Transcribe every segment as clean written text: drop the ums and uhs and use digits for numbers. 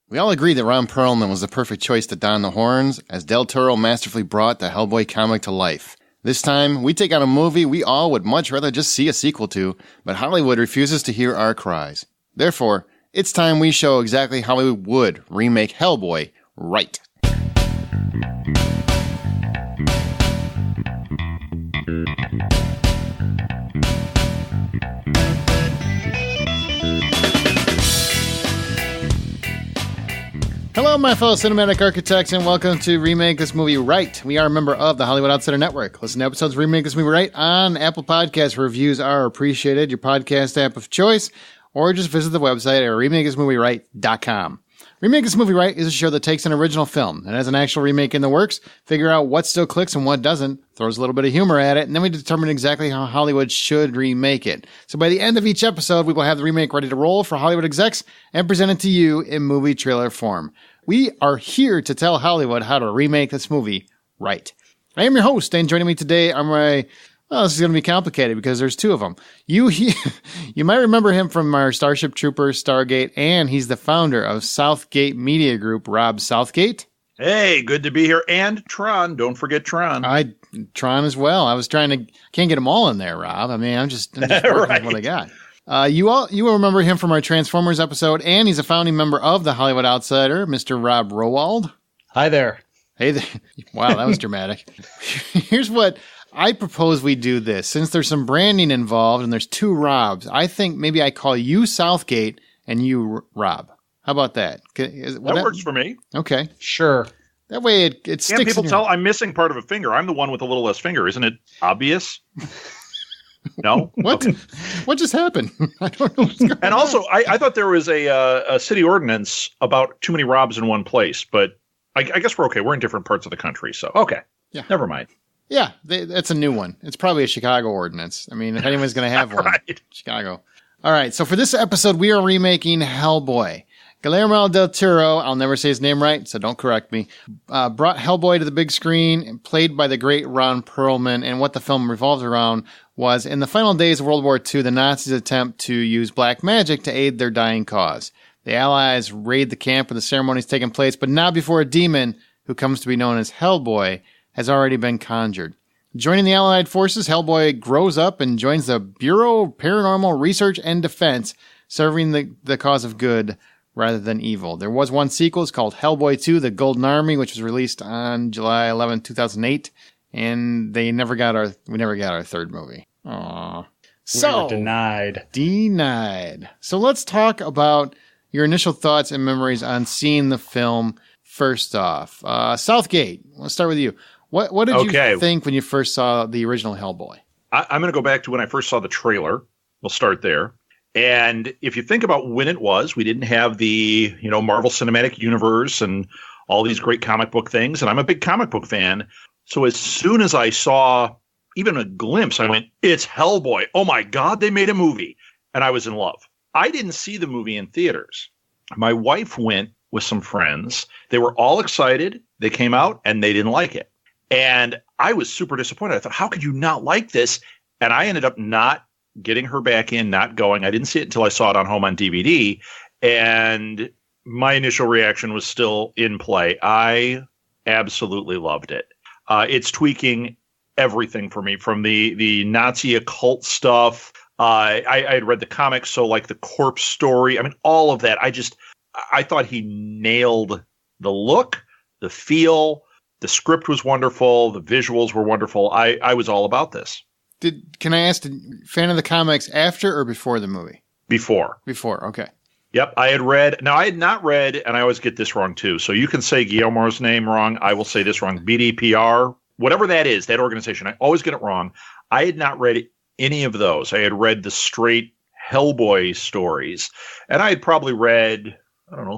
We all agree that Ron Perlman was the perfect choice to don the horns, as Del Toro masterfully brought the Hellboy comic to life. This time, we take on a movie we all would much rather just see a sequel to, but Hollywood refuses to hear our cries. Therefore, it's time we show exactly how we would remake Hellboy right. Hello, my fellow cinematic architects, and welcome to Remake This Movie Right. We are a member of the Hollywood Outsider Network. Listen to episodes of Remake This Movie Right on Apple Podcasts. Reviews are appreciated, your podcast app of choice, or just visit the website at remakeThisMovieRight.com. Remake This Movie Right is a show that takes an original film and has an actual remake in the works, figure out what still clicks and what doesn't, throws a little bit of humor at it, and then we determine exactly how Hollywood should remake it. So by the end of each episode, we will have the remake ready to roll for Hollywood execs and present it to you in movie trailer form. We are here to tell Hollywood how to remake this movie right. I am your host, and joining me today are this is going to be complicated because there's two of them. You might remember him from our Starship Troopers, Stargate, and he's the founder of Southgate Media Group, Rob Southgate. Hey, good to be here. And Tron, don't forget Tron. Tron as well. Can't get them all in there, Rob. I mean, I'm just working right. with what I got. You will remember him from our Transformers episode, and he's a founding member of the Hollywood Outsider, Mr. Rob Rowald. Hi there. Hey there. Wow, that was dramatic. Here's what I propose we do this. Since there's some branding involved and there's two Robs, I think maybe I call you Southgate and you Rob. How about that? That works for me. Okay. Sure. That way it sticks. Can't people tell I'm missing part of a finger? I'm the one with a little less finger. Isn't it obvious? No? What? Okay. What just happened? I don't know what's going on. And also, I thought there was a city ordinance about too many Robs in one place, but I guess we're okay. We're in different parts of the country, so okay. Yeah. Never mind. Yeah, that's a new one. It's probably a Chicago ordinance. I mean, if anyone's going to have one, right. Chicago. All right, so for this episode, we are remaking Hellboy. Guillermo del Toro, I'll never say his name right, so don't correct me, brought Hellboy to the big screen, played by the great Ron Perlman, and what the film revolves around was, in the final days of World War II, the Nazis attempt to use black magic to aid their dying cause. The Allies raid the camp where the ceremony is taking place, but not before a demon, who comes to be known as Hellboy, has already been conjured. Joining the Allied forces, Hellboy grows up and joins the Bureau of Paranormal Research and Defense, serving the cause of good rather than evil. There was one sequel, it's called Hellboy 2, The Golden Army, which was released on July 11, 2008, and we never got our third movie. Aww. So, we were denied. Denied. So let's talk about your initial thoughts and memories on seeing the film first off. Southgate, let's start with you. What did you think when you first saw the original Hellboy? I'm going to go back to when I first saw the trailer. We'll start there. And if you think about when it was, we didn't have the, Marvel Cinematic Universe and all these great comic book things. And I'm a big comic book fan. So as soon as I saw even a glimpse, I went, it's Hellboy. Oh my God, they made a movie. And I was in love. I didn't see the movie in theaters. My wife went with some friends. They were all excited. They came out and they didn't like it. And I was super disappointed. I thought, how could you not like this? And I ended up not getting her back in, not going. I didn't see it until I saw it on home on DVD. And my initial reaction was still in play. I absolutely loved it. It's tweaking everything for me, from the Nazi occult stuff. I had read the comics, so like the corpse story. I mean, all of that. I thought he nailed the look, the feel. The script was wonderful. The visuals were wonderful. I was all about this. Can I ask, fan of the comics after or before the movie? Before. Before, okay. Yep, I had not read, and I always get this wrong too. So you can say Guillermo's name wrong. I will say this wrong. BDPR, whatever that is, that organization. I always get it wrong. I had not read any of those. I had read the straight Hellboy stories, and I had probably read,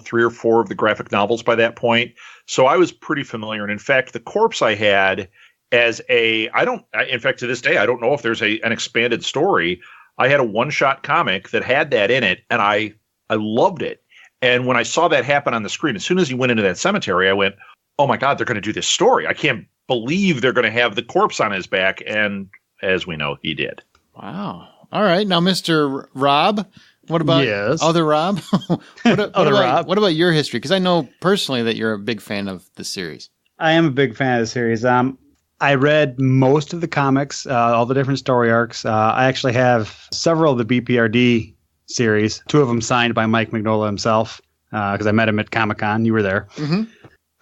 3 or 4 of the graphic novels by that point. So I was pretty familiar. And in fact, the corpse I had as in fact, to this day, I don't know if there's an expanded story. I had a one-shot comic that had that in it, and I loved it. And when I saw that happen on the screen, as soon as he went into that cemetery, I went, oh my God, they're going to do this story. I can't believe they're going to have the corpse on his back. And as we know, he did. Wow. All right. Now, Mr. Rob, What about Yes. other Rob? Rob. What about your history? Because I know personally that you're a big fan of the series. I am a big fan of the series. I read most of the comics, all the different story arcs. I actually have several of the BPRD series, 2 of them signed by Mike Mignola himself, because I met him at Comic-Con. You were there. Mm-hmm.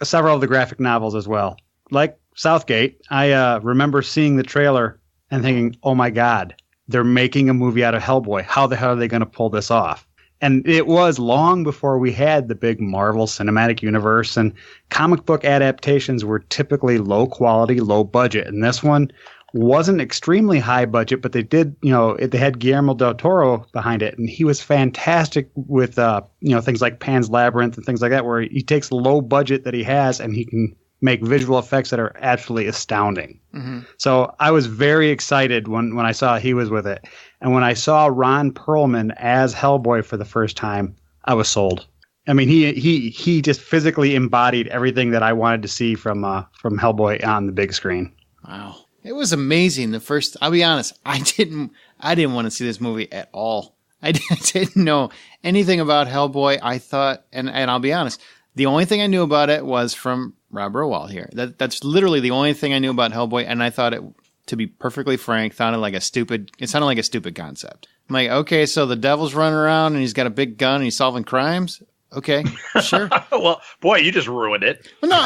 Several of the graphic novels as well. Like Southgate, I remember seeing the trailer and thinking, oh my God, they're making a movie out of Hellboy. How the hell are they going to pull this off? And it was long before we had the big Marvel Cinematic Universe, and comic book adaptations were typically low quality, low budget. And this one wasn't extremely high budget, but they did, they had Guillermo del Toro behind it, and he was fantastic with, things like Pan's Labyrinth and things like that, where he takes the low budget that he has and he can make visual effects that are absolutely astounding. Mm-hmm. So I was very excited when I saw he was with it. And when I saw Ron Perlman as Hellboy for the first time, I was sold. I mean, he just physically embodied everything that I wanted to see from Hellboy on the big screen. Wow. It was amazing. I'll be honest, I didn't want to see this movie at all. I didn't know anything about Hellboy. I thought, and I'll be honest, the only thing I knew about it was from Rob Rowell here. That's literally the only thing I knew about Hellboy, and I thought it, to be perfectly frank, sounded like a stupid concept. I'm like, okay, so the devil's running around and he's got a big gun and he's solving crimes. Okay, sure. Well, boy, you just ruined it. Well, no,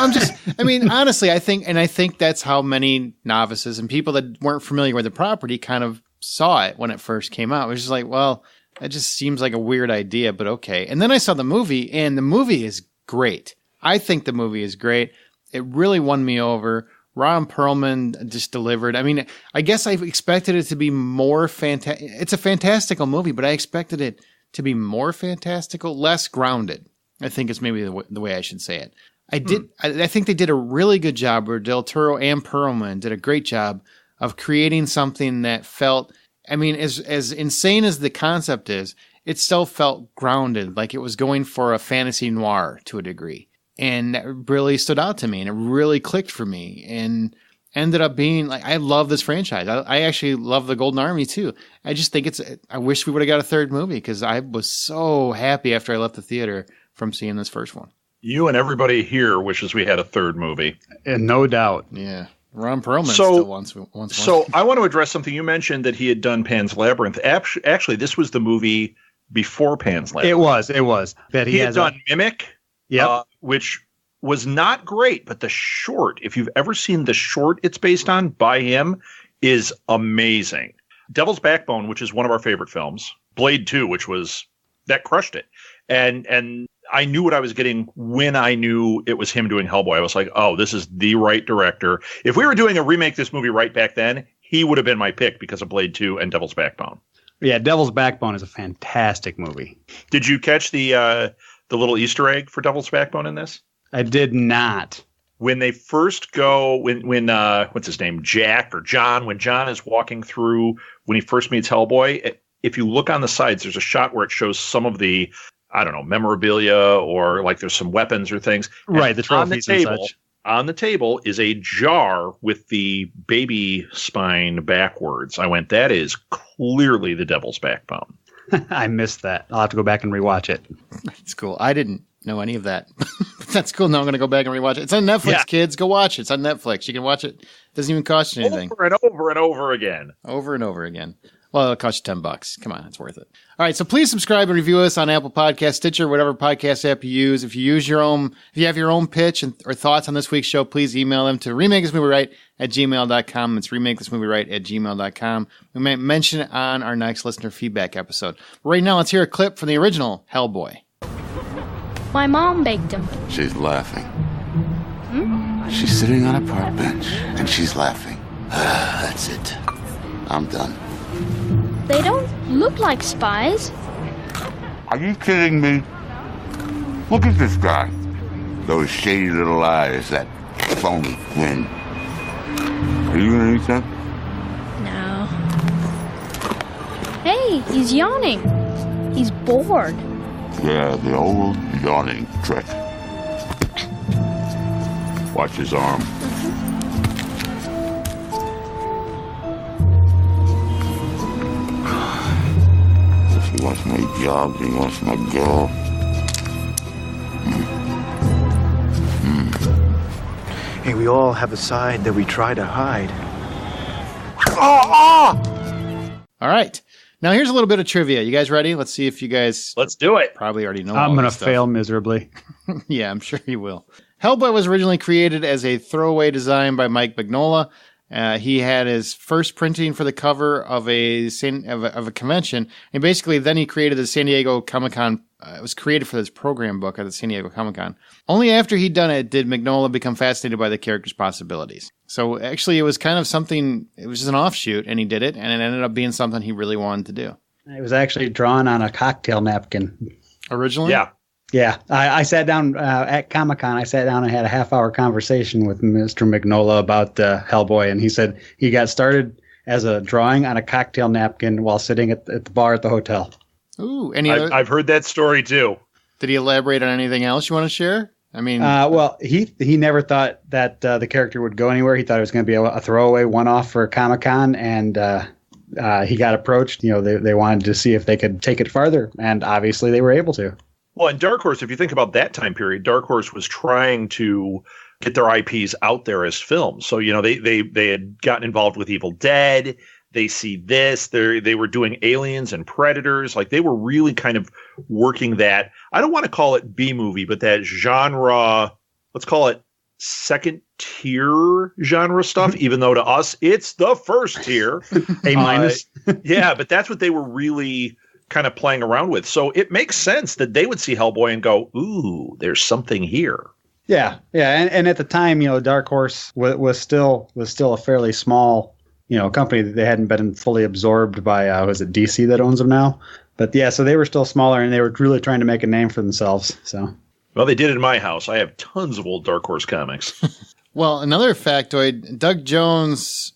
honestly, I think that's how many novices and people that weren't familiar with the property kind of saw it when it first came out. It was just like, well, that just seems like a weird idea, but okay. And then I saw the movie, and the movie is great. I think the movie is great. It really won me over. Ron Perlman just delivered. I mean, I guess I expected it to be more fantastic. It's a fantastical movie, but I expected it to be more fantastical, less grounded. I think is maybe the way I should say it. I think they did a really good job, where Del Toro and Perlman did a great job of creating something that felt, I mean, as insane as the concept is, it still felt grounded, like it was going for a fantasy noir to a degree. And that really stood out to me, and it really clicked for me, and ended up being like, I love this franchise. I actually love the Golden Army too. I just think I wish we would have got a third movie, because I was so happy after I left the theater from seeing this first one. You and everybody here wishes we had a third movie. And no doubt. Yeah. Ron Perlman still wants So I want to address something. You mentioned that he had done Pan's Labyrinth. Actually, this was the movie before Pan's Labyrinth. It was. That he had done Mimic. Yep. Which was not great, but the short, if you've ever seen the short it's based on by him, is amazing. Devil's Backbone, which is one of our favorite films. Blade 2, that crushed it. And I knew what I was getting when I knew it was him doing Hellboy. I was like, oh, this is the right director. If we were doing a Remake This Movie Right back then, he would have been my pick because of Blade 2 and Devil's Backbone. Yeah, Devil's Backbone is a fantastic movie. Did you catch the little Easter egg for Devil's Backbone in this? I did not. When they first go, when what's his name, Jack or John, when John is walking through, when he first meets Hellboy, if you look on the sides, there's a shot where it shows some of the, I don't know, memorabilia, or like there's some weapons or things. Right, the trophies and such. On the table is a jar with the baby spine backwards. I went, that is clearly the Devil's Backbone. I missed that. I'll have to go back and rewatch it. That's cool. I didn't know any of that. That's cool. Now I'm going to go back and rewatch it. It's on Netflix, kids. Go watch it. It's on Netflix. You can watch it. It doesn't even cost you anything. Over and over and over again. Over and over again. Well, it'll cost you $10. Come on, it's worth it. All right, so please subscribe and review us on Apple Podcasts, Stitcher, whatever podcast app you use. If you have your own pitch or thoughts on this week's show, please email them to remakeThisMovieRight@gmail.com. It's remakeThisMovieRight@gmail.com. We might mention it on our next listener feedback episode. Right now, let's hear a clip from the original Hellboy. My mom baked them. She's laughing. She's sitting on a park bench, and she's laughing. That's it. I'm done. They don't look like spies. Are you kidding me? Look at this guy. Those shady little eyes, that phony grin. Are you gonna eat that? No. Hey, he's yawning. He's bored. Yeah, the old yawning trick. Watch his arm. If he wants my job, he wants my girl. Hey, we all have a side that we try to hide. All right. Now here's a little bit of trivia. You guys ready? Let's see if you guys Let's do it. probably already know. I'm going to fail miserably. Yeah, I'm sure you will. Hellboy was originally created as a throwaway design by Mike Mignola. He had his first printing for the cover of a convention, and basically then he created the San Diego Comic-Con. It was created for this program book at the San Diego Comic-Con. Only after he'd done it did Mignola become fascinated by the character's possibilities. So actually it was kind of something, it was just an offshoot, and he did it, and it ended up being something he really wanted to do. It was actually drawn on a cocktail napkin. Originally? Yeah. Yeah, I sat down at Comic-Con. I sat down and had a half-hour conversation with Mr. Mignola about Hellboy, and he said he got started as a drawing on a cocktail napkin while sitting at the bar at the hotel. Ooh, I've heard that story too. Did he elaborate on anything else you want to share? I mean, well, he never thought that the character would go anywhere. He thought it was going to be a throwaway one-off for Comic-Con, and he got approached. You know, they wanted to see if they could take it farther, and obviously they were able to. Well, and Dark Horse, if you think about that time period, Dark Horse was trying to get their IPs out there as films. So, you know, they had gotten involved with Evil Dead. They see this. They were doing Aliens and Predators. Like, they were really kind of working that. I don't want to call it B movie, but that genre, let's call it second tier genre stuff, even though to us, it's the first tier. A minus. Yeah, but that's what they were really kind of playing around with. So it makes sense that they would see Hellboy and go, ooh, there's something here. Yeah. And at the time, you know, Dark Horse was still a fairly small, you know, company. That they hadn't been fully absorbed by, was it DC that owns them now? But yeah, so they were still smaller, and they were really trying to make a name for themselves. So, well, they did it in my house. I have tons of old Dark Horse comics. well, another factoid, Doug Jones,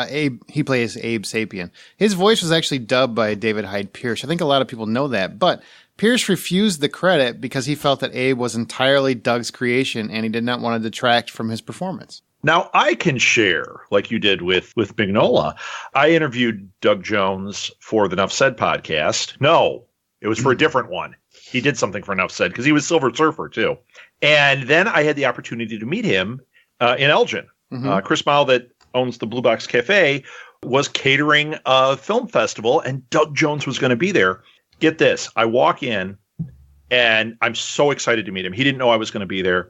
he plays Abe Sapien. His voice was actually dubbed by David Hyde Pierce. I think a lot of people know that, but Pierce refused the credit because he felt that Abe was entirely Doug's creation, and he did not want to detract from his performance. Now, I can share, like you did with Mignola. I interviewed Doug Jones for the Nuff Said podcast. No, it was for a different one. He did something for Nuff Said because he was Silver Surfer, too. And then I had the opportunity to meet him in Elgin. Mm-hmm. Chris Mile, that owns the Blue Box Cafe, was catering a film festival, and Doug Jones was going to be there. Get this. I walk in, and I'm so excited to meet him. He didn't know I was going to be there.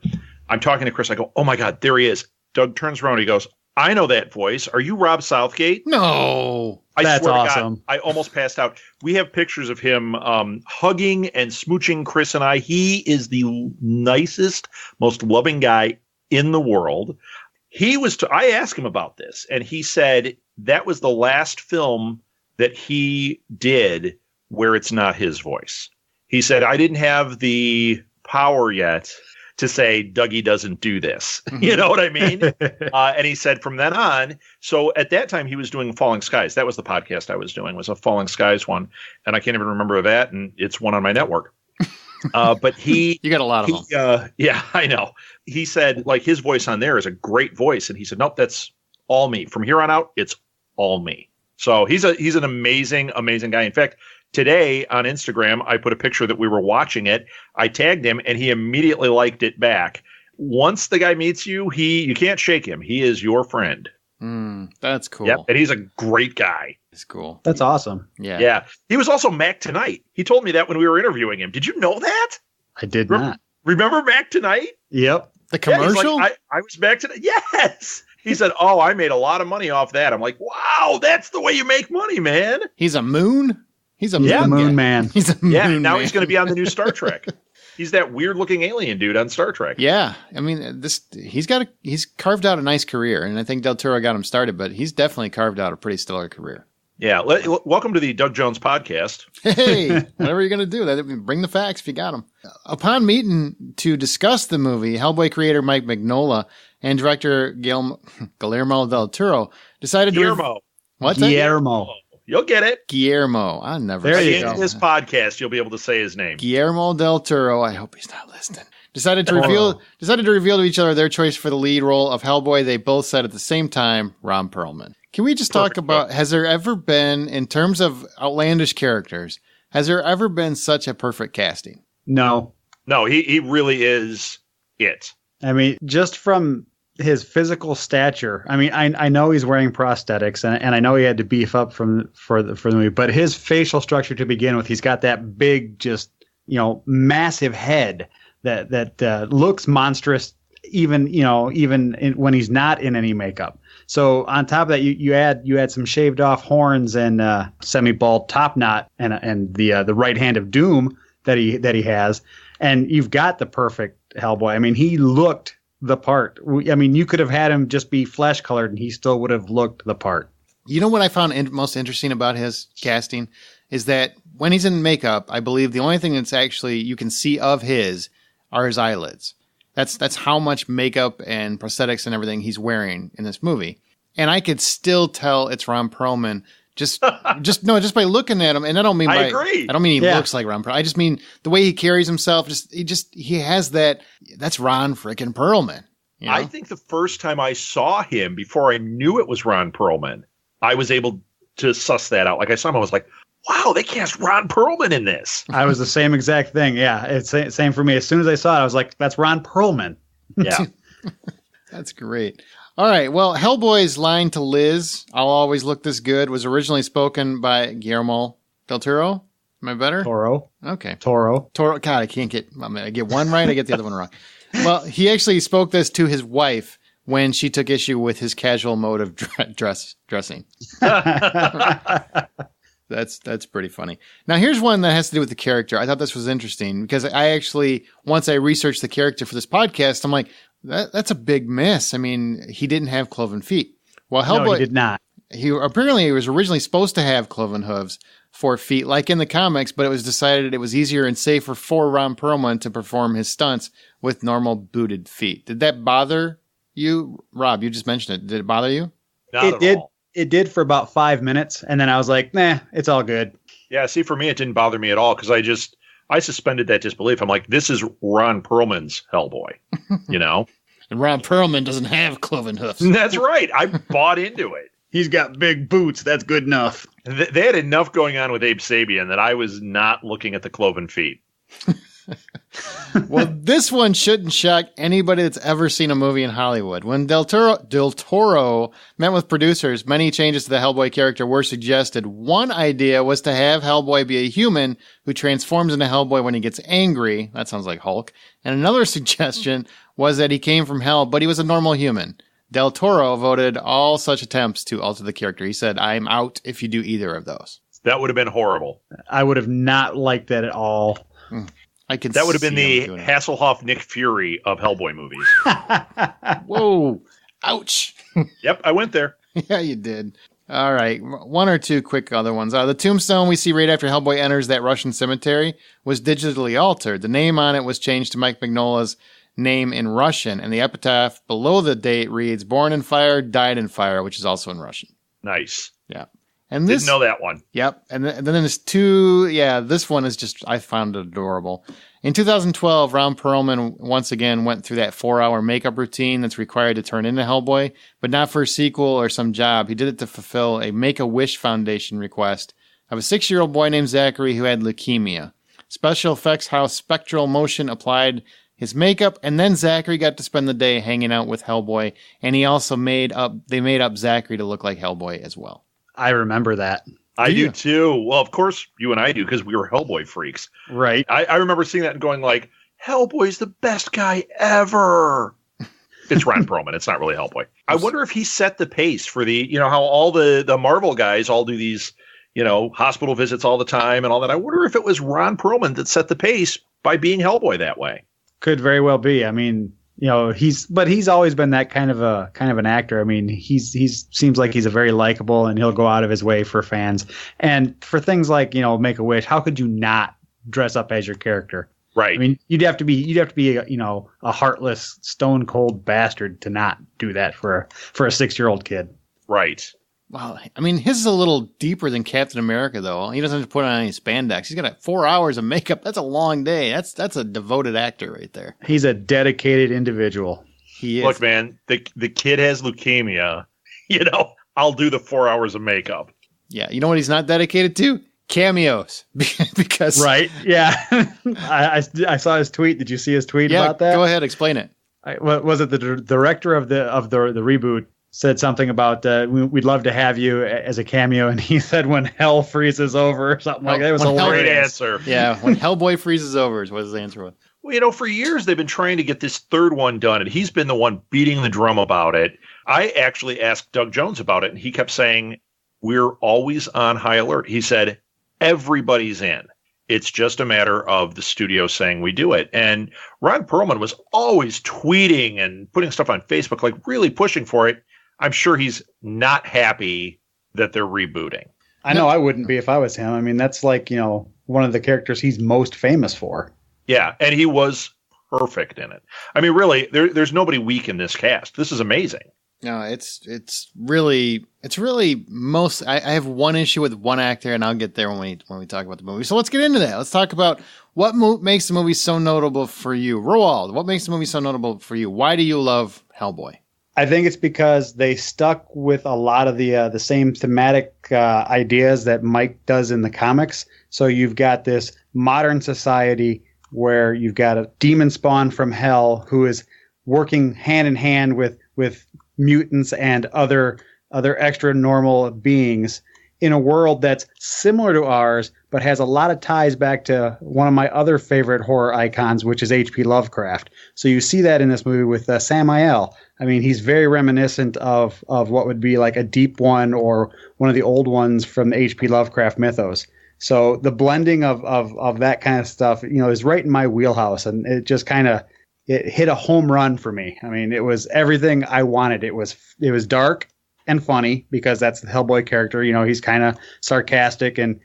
I'm talking to Chris. I go, oh, my God, there he is. Doug turns around. He goes, I know that voice. Are you Rob Southgate? No. That's awesome. God, I almost passed out. We have pictures of him hugging and smooching Chris and I. He is the nicest, most loving guy in the world. I asked him about this, and he said that was the last film that he did where it's not his voice. He said, I didn't have the power yet to say Dougie doesn't do this. You know what I mean? And he said from then on, so at that time he was doing Falling Skies. That was the podcast I was doing, was a Falling Skies one. And I can't even remember that. And it's one on my network. But you got a lot of them. Yeah, I know. He said like his voice on there is a great voice. And he said, nope, that's all me. From here on out, it's all me. So he's an amazing, amazing guy. In fact, today on Instagram, I put a picture that we were watching it. I tagged him, and he immediately liked it back. Once the guy meets you, you can't shake him. He is your friend. That's cool. Yep, and he's a great guy. It's cool. That's awesome. Yeah. He was also Mac Tonight. He told me that when we were interviewing him. Did you know that? I did not. Remember Mac Tonight? Yep. The commercial? Yeah, I was Mac Tonight. Yes. He said, oh, I made a lot of money off that. I'm like, wow, that's the way you make money, man. He's a moon? He's a moon man. He's a moon man. Now he's going to be on the new Star Trek. He's that weird-looking alien dude on Star Trek. Yeah, I mean, he's carved out a nice career, and I think Del Toro got him started, but he's definitely carved out a pretty stellar career. Yeah, welcome to the Doug Jones podcast. Hey, whatever you're going to do, bring the facts if you got them. Upon meeting to discuss the movie, Hellboy creator Mike Mignola and director Guillermo del Toro decided Guillermo. What's Guillermo. that? You'll get it. Guillermo. I never. There you go. In his podcast, you'll be able to say his name. Guillermo del Toro. I hope he's not listening. Decided to reveal to each other their choice for the lead role of Hellboy. They both said at the same time, Ron Perlman. Can we just talk about, has there ever been, in terms of outlandish characters, Has there ever been such a perfect casting? No. No, he really is it. I mean, just from his physical stature, I mean, I know he's wearing prosthetics, and I know he had to beef up for the movie, but his facial structure to begin with, he's got that big, just, massive head that looks monstrous, even when he's not in any makeup. So on top of that, you add some shaved off horns and semi-bald top knot and the right hand of doom that he has, and you've got the perfect Hellboy. I mean, he looked the part. I mean, you could have had him just be flesh colored and he still would have looked the part. You know what I found most interesting about his casting is that when he's in makeup, I believe the only thing that's actually you can see of his are his eyelids. That's how much makeup and prosthetics and everything he's wearing in this movie. And I could still tell it's Ron Perlman just by looking at him. And I don't mean I agree. I don't mean he looks like Ron Perlman. I just mean the way he carries himself. He has that's Ron freaking Perlman. You know? I think the first time I saw him, before I knew it was Ron Perlman, I was able to suss that out. Like I saw him, I was like, wow, they cast Ron Perlman in this. I was the same exact thing. Yeah, it's same for me. As soon as I saw it, I was like, that's Ron Perlman. Yeah. That's great. All right. Well, Hellboy's line to Liz, "I'll always look this good," was originally spoken by Guillermo del Toro. Am I better? Toro. Okay. Toro. God, I get one right. I get the other one wrong. Well, he actually spoke this to his wife when she took issue with his casual mode of dressing. That's pretty funny. Now, here's one that has to do with the character. I thought this was interesting because once I researched the character for this podcast, I'm like, that's a big miss. I mean, he didn't have cloven feet. Well, Hellboy, no, he did not. He was originally supposed to have cloven hooves, 4 feet, like in the comics, but it was decided it was easier and safer for Ron Perlman to perform his stunts with normal booted feet. Did that bother you, Rob? You just mentioned it. Did it bother you? Not at all. It did for about 5 minutes, and then I was like, nah, it's all good. Yeah, see, for me, it didn't bother me at all because I suspended that disbelief. I'm like, this is Ron Perlman's Hellboy, And Ron Perlman doesn't have cloven hoofs. That's right. I bought into it. He's got big boots. That's good enough. They had enough going on with Abe Sapien that I was not looking at the cloven feet. Well, this one shouldn't shock anybody that's ever seen a movie in Hollywood. When Del Toro met with producers, many changes to the Hellboy character were suggested. One idea was to have Hellboy be a human who transforms into Hellboy when he gets angry. That sounds like Hulk. And another suggestion was that he came from hell, but he was a normal human. Del Toro voted all such attempts to alter the character. He said, "I'm out if you do either of those." That would have been horrible. I would have not liked that at all. That would have been the Hasselhoff Nick Fury of Hellboy movies. Whoa. Ouch. Yep, I went there. Yeah, you did. All right. One or two quick other ones. The tombstone we see right after Hellboy enters that Russian cemetery was digitally altered. The name on it was changed to Mike Mignola's name in Russian, and the epitaph below the date reads, "Born in fire, died in fire," which is also in Russian. Nice. Yeah. And this, didn't know that one. Yep. And then there's two. Yeah, this one is just, I found it adorable. In 2012, Ron Perlman once again went through that 4-hour makeup routine that's required to turn into Hellboy, but not for a sequel or some job. He did it to fulfill a Make-A-Wish Foundation request of a 6-year-old boy named Zachary who had leukemia. Special effects house Spectral Motion applied his makeup, and then Zachary got to spend the day hanging out with Hellboy, and he also made up Zachary to look like Hellboy as well. I remember that. I do too. Well, of course you and I do because we were Hellboy freaks. Right. I remember seeing that and going like, Hellboy's the best guy ever. It's Ron Perlman. It's not really Hellboy. I wonder if he set the pace for how all the Marvel guys all do these, hospital visits all the time and all that. I wonder if it was Ron Perlman that set the pace by being Hellboy that way. Could very well be. I mean, he's always been that kind of an actor. I mean, he's seems like he's a very likable, and he'll go out of his way for fans. And for things like, Make-A-Wish, how could you not dress up as your character? Right. I mean, you'd have to be a heartless, stone cold bastard to not do that for a 6-year-old kid. Right. Well, I mean, his is a little deeper than Captain America, though. He doesn't have to put on any spandex. He's got 4 hours of makeup. That's a long day. That's a devoted actor right there. He's a dedicated individual. He is. Look, man, the kid has leukemia. I'll do the 4 hours of makeup. Yeah. You know what he's not dedicated to? cameos because Right. Yeah. I saw his tweet. Did you see his tweet about that? Go ahead, explain it. What was it? The director of the reboot said something about we'd love to have you as a cameo, and he said when hell freezes over or something like that. It was a great answer. Yeah, when Hellboy freezes over is what his answer was. Well, for years they've been trying to get this third one done, and he's been the one beating the drum about it. I actually asked Doug Jones about it, and he kept saying, we're always on high alert. He said, everybody's in. It's just a matter of the studio saying we do it. And Ron Perlman was always tweeting and putting stuff on Facebook, like really pushing for it. I'm sure he's not happy that they're rebooting. I know I wouldn't be if I was him. I mean, that's like, one of the characters he's most famous for. Yeah, and he was perfect in it. I mean, really, there's nobody weak in this cast. This is amazing. No, it's really most. I have one issue with one actor, and I'll get there when we talk about the movie. So let's get into that. Let's talk about what makes the movie so notable for you, Roald. What makes the movie so notable for you? Why do you love Hellboy? I think it's because they stuck with a lot of the same thematic ideas that Mike does in the comics. So you've got this modern society where you've got a demon spawn from hell who is working hand in hand with mutants and other extra normal beings in a world that's similar to ours, but has a lot of ties back to one of my other favorite horror icons, which is H.P. Lovecraft. So you see that in this movie with Samael. I mean, he's very reminiscent of what would be like a Deep One or one of the old ones from the H.P. Lovecraft mythos. So the blending of that kind of stuff, is right in my wheelhouse, and it just it hit a home run for me. I mean, it was everything I wanted. It was dark and funny because that's the Hellboy character. He's kind of sarcastic and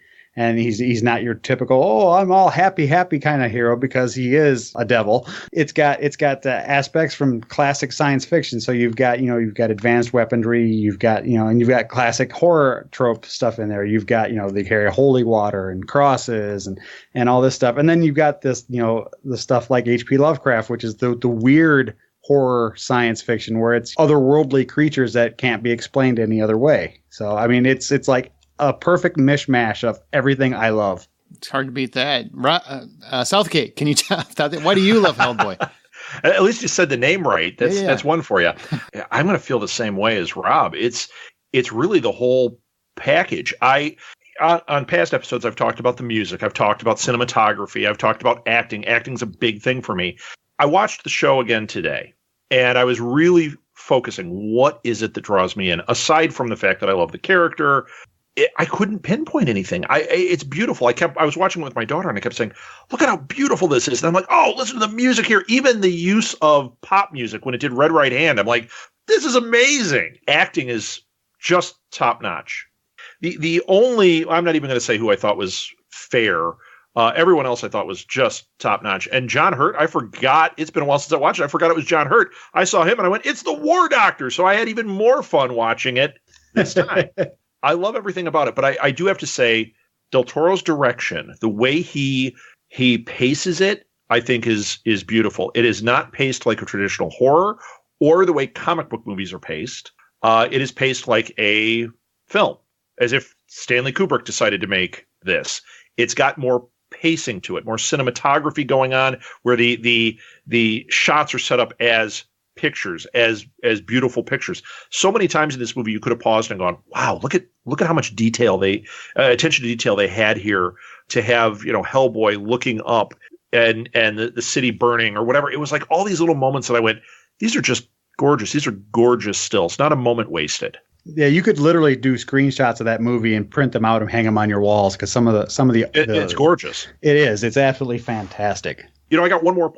he's not your typical, I'm all happy kind of hero because he is a devil. It's got aspects from classic science fiction. So you've got advanced weaponry, you've got, and you've got classic horror trope stuff in there. You've got, they carry holy water and crosses and all this stuff. And then you've got this, the stuff like H.P. Lovecraft, which is the weird horror science fiction where it's otherworldly creatures that can't be explained any other way. So, I mean, it's like a perfect mishmash of everything I love. It's hard to beat that. Southgate, can you tell? Why do you love Hellboy? At least you said the name right. That's one for you. I'm going to feel the same way as Rob. It's really the whole package. On past episodes, I've talked about the music. I've talked about cinematography. I've talked about acting. Acting's a big thing for me. I watched the show again today, and I was really focusing. What is it that draws me in? Aside from the fact that I love the character, I couldn't pinpoint anything. It's beautiful. I was watching it with my daughter, and I kept saying, "Look at how beautiful this is." And I'm like, "Oh, listen to the music here." Even the use of pop music when it did Red Right Hand, I'm like, "This is amazing." Acting is just top notch. The only, I'm not even going to say who I thought was fair. Everyone else I thought was just top notch. And John Hurt, I forgot. It's been a while since I watched it. I forgot it was John Hurt. I saw him and I went, "It's the War Doctor." So I had even more fun watching it this time. I love everything about it, but I do have to say, Del Toro's direction, the way he paces it, I think is beautiful. It is not paced like a traditional horror or the way comic book movies are paced. It is paced like a film, as if Stanley Kubrick decided to make this. It's got more pacing to it, more cinematography going on, where the shots are set up as pictures, as beautiful pictures. So many times in this movie, you could have paused and gone, "Wow, look at how much detail attention to detail they had here to have, Hellboy looking up and the city burning or whatever." It was like all these little moments that I went, "These are just gorgeous. These are gorgeous stills. Not a moment wasted." Yeah, you could literally do screenshots of that movie and print them out and hang them on your walls because some of the it's gorgeous. It is. It's absolutely fantastic. I got one more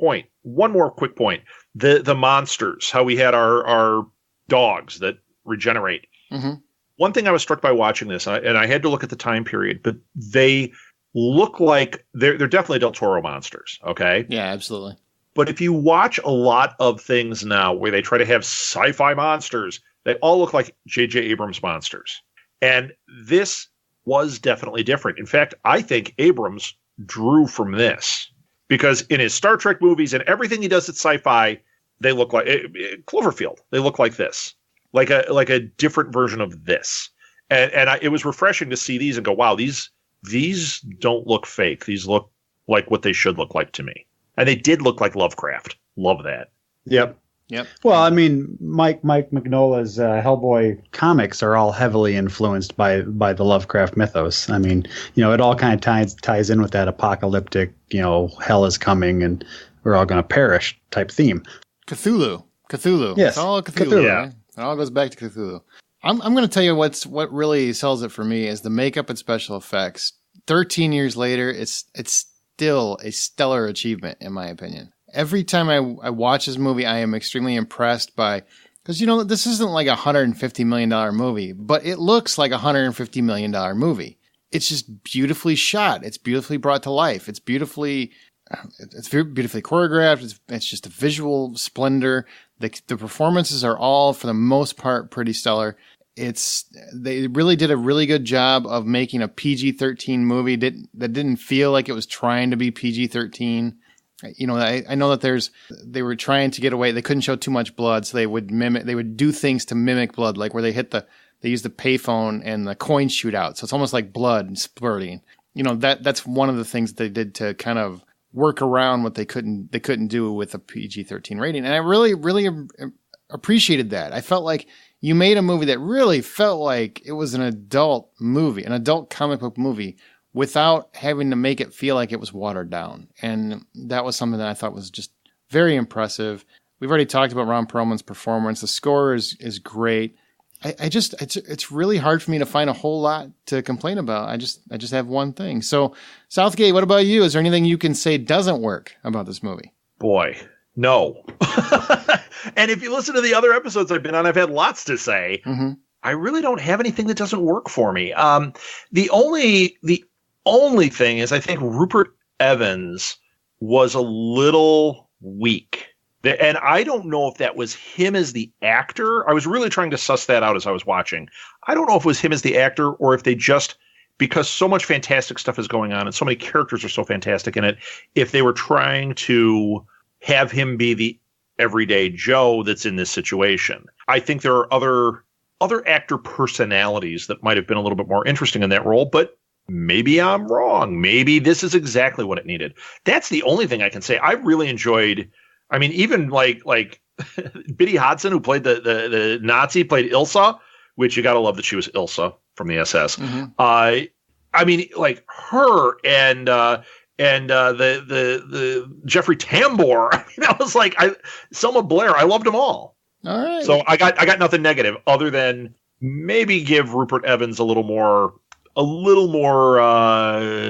quick point. The monsters, how we had our dogs that regenerate. Mm-hmm. One thing I was struck by watching this, and I had to look at the time period, but they look like they're definitely Del Toro monsters. Okay. Yeah, absolutely. But if you watch a lot of things now where they try to have sci-fi monsters, they all look like J.J. Abrams monsters. And this was definitely different. In fact, I think Abrams drew from this because in his Star Trek movies and everything he does at sci-fi, they look like Cloverfield. They look like this, like a different version of this. And it was refreshing to see these and go, wow, these these don't look fake. These look like what they should look like to me. And they did look like Lovecraft. Love that. Yep. Well, I mean, Mike Mignola's Hellboy comics are all heavily influenced by the Lovecraft mythos. I mean, it all kind of ties in with that apocalyptic, hell is coming and we're all going to perish type theme. Cthulhu. Yes. It's all Cthulhu. Yeah. Right? It all goes back to Cthulhu. I'm going to tell you what really sells it for me is the makeup and special effects. 13 years later, it's still a stellar achievement, in my opinion. Every time I watch this movie, I am extremely impressed by, because this isn't like a $150 million movie, but it looks like a $150 million movie. It's just beautifully shot. It's beautifully brought to life. It's beautifully choreographed. It's just a visual splendor. The performances are all, for the most part, pretty stellar. They really did a really good job of making a PG-13 movie that didn't feel like it was trying to be PG-13. I know that they were trying to get away. They couldn't show too much blood, so they would do things to mimic blood, like where they use the payphone and the coins shoot out. So it's almost like blood and splurting. That's one of the things that they did to kind of work around what they couldn't do with a PG-13 rating. And I really, really appreciated that. I felt like you made a movie that really felt like it was an adult movie, an adult comic book movie, without having to make it feel like it was watered down. And that was something that I thought was just very impressive. We've already talked about Ron Perlman's performance. The score is great. It's really hard for me to find a whole lot to complain about. I just have one thing. So, Southgate, what about you? Is there anything you can say doesn't work about this movie? Boy, no. And if you listen to the other episodes I've been on, I've had lots to say. Mm-hmm. I really don't have anything that doesn't work for me. The only thing is I think Rupert Evans was a little weak. And I don't know if that was him as the actor. I was really trying to suss that out as I was watching. I don't know if it was him as the actor or if they just, because so much fantastic stuff is going on and so many characters are so fantastic in it, if they were trying to have him be the everyday Joe that's in this situation. I think there are other actor personalities that might have been a little bit more interesting in that role, but maybe I'm wrong. Maybe this is exactly what it needed. That's the only thing I can say. I really enjoyed, I mean, even like Biddy Hodson, who played the Nazi, played Ilsa, which you got to love that she was Ilsa from the SS. Mm-hmm. I mean, like her and the Jeffrey Tambor. I mean, I was like, Selma Blair. I loved them all. All right. So I got nothing negative other than maybe give Rupert Evans a little more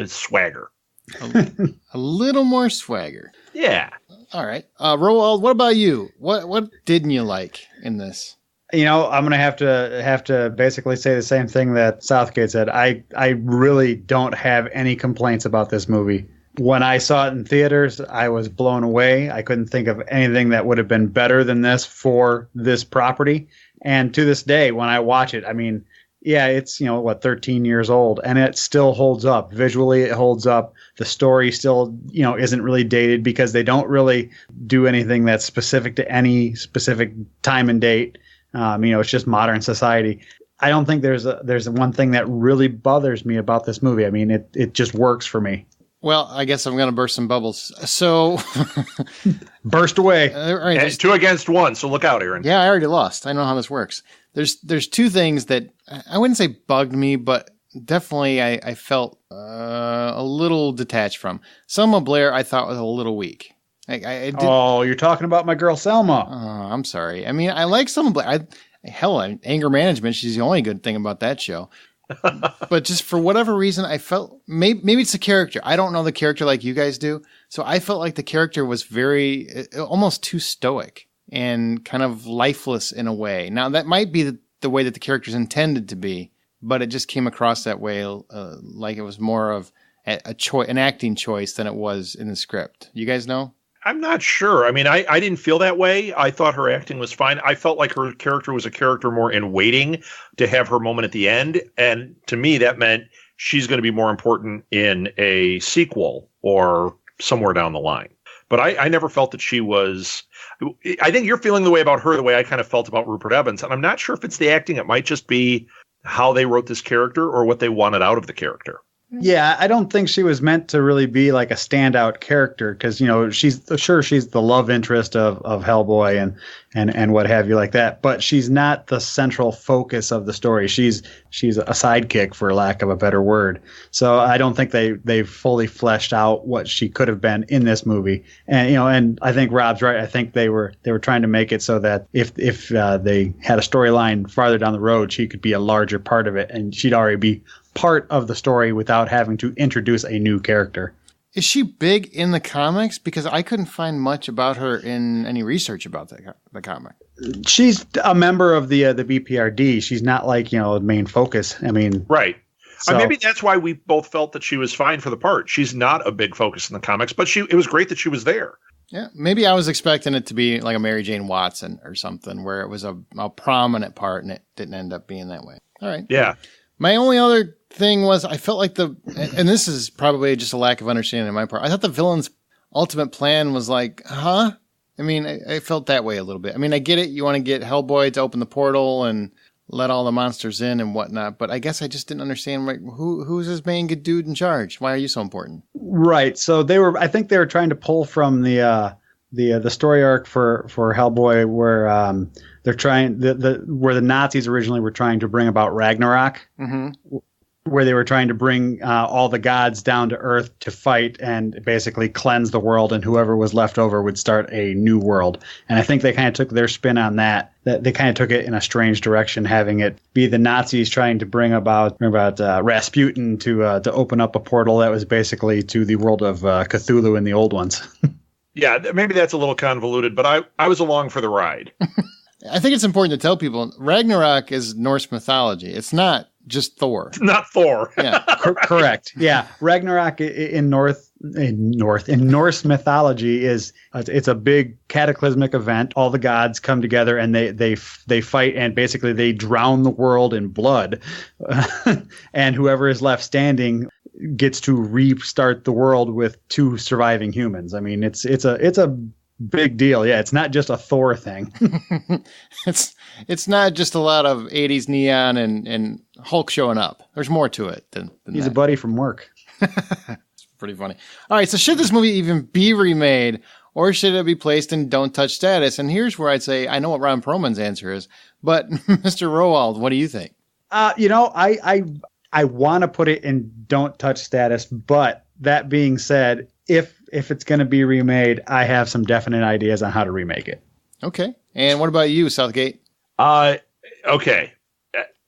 swagger. A little more swagger. Yeah. All right. Roald, what about you? What didn't you like in this? I'm going to have to basically say the same thing that Southgate said. I really don't have any complaints about this movie. When I saw it in theaters, I was blown away. I couldn't think of anything that would have been better than this for this property. And to this day, when I watch it, I mean, yeah, it's, 13 years old, and it still holds up. Visually, it holds up. The story still, isn't really dated because they don't really do anything that's specific to any specific time and date. It's just modern society. I don't think there's one thing that really bothers me about this movie. I mean, it just works for me. Well, I guess I'm going to burst some bubbles. So, burst away. All right, it's 2 against 1, so look out, Aaron. Yeah, I already lost. I know how this works. There's two things that I wouldn't say bugged me, but definitely I felt a little detached from. Selma Blair I thought was a little weak. Oh, you're talking about my girl Selma. Oh, I'm sorry. I mean, I like Selma Blair. Anger Management, she's the only good thing about that show. But just for whatever reason, I felt maybe it's the character. I don't know the character like you guys do. So I felt like the character was almost too stoic and kind of lifeless in a way. Now, that might be the way that the character's intended to be, but it just came across that way like it was more of an acting choice than it was in the script. You guys know? I'm not sure. I mean, I didn't feel that way. I thought her acting was fine. I felt like her character was a character more in waiting to have her moment at the end. And to me, that meant she's going to be more important in a sequel or somewhere down the line. But I never felt that she was. I think you're feeling the way about her the way I kind of felt about Rupert Evans. And I'm not sure if it's the acting. It might just be how they wrote this character or what they wanted out of the character. Yeah, I don't think she was meant to really be like a standout character because, she's the love interest of Hellboy and what have you like that. But she's not the central focus of the story. She's a sidekick, for lack of a better word. So I don't think they've fully fleshed out what she could have been in this movie. And, and I think Rob's right. I think they were trying to make it so that if they had a storyline farther down the road, she could be a larger part of it and she'd already be part of the story without having to introduce a new character. Is she big in the comics? Because I couldn't find much about her in any research about the comic. She's a member of the BPRD. She's not like, the main focus. I mean, right. So, maybe that's why we both felt that she was fine for the part. She's not a big focus in the comics, but it was great that she was there. Yeah, maybe I was expecting it to be like a Mary Jane Watson or something where it was a prominent part and it didn't end up being that way. All right. Yeah. My only other thing was I felt like and this is probably just a lack of understanding on my part. I thought the villain's ultimate plan was like, huh? I mean, I felt that way a little bit. I mean, I get it. You want to get Hellboy to open the portal and let all the monsters in and whatnot. But I guess I just didn't understand who's his main good dude in charge? Why are you so important? Right. So I think they were trying to pull from the story arc for Hellboy where they're trying where the Nazis originally were trying to bring about Ragnarok, where they were trying to bring all the gods down to Earth to fight and basically cleanse the world, and whoever was left over would start a new world. And I think they kind of took their spin on that. They kind of took it in a strange direction, having it be the Nazis trying to bring about Rasputin to open up a portal that was basically to the world of Cthulhu and the old ones. Yeah, maybe that's a little convoluted, but I was along for the ride. I think it's important to tell people Ragnarok is Norse mythology. It's not just Thor. It's not Thor. Yeah, correct. Yeah, Ragnarok in Norse mythology it's a big cataclysmic event. All the gods come together and they fight, and basically they drown the world in blood, and whoever is left standing gets to restart the world with two surviving humans. I mean, it's a big deal. Yeah, it's not just a Thor thing. It's not just a lot of 80s neon and Hulk showing up. There's more to it than he's that. A buddy from work. It's pretty funny. All right, so should this movie even be remade, or should it be placed in don't touch status? And here's where I'd say I know what Ron Perlman's answer is, but Mr. Roald, what do you think? I want to put it in don't touch status, but that being said, if it's going to be remade, I have some definite ideas on how to remake it. Okay. And what about you, Southgate? Okay.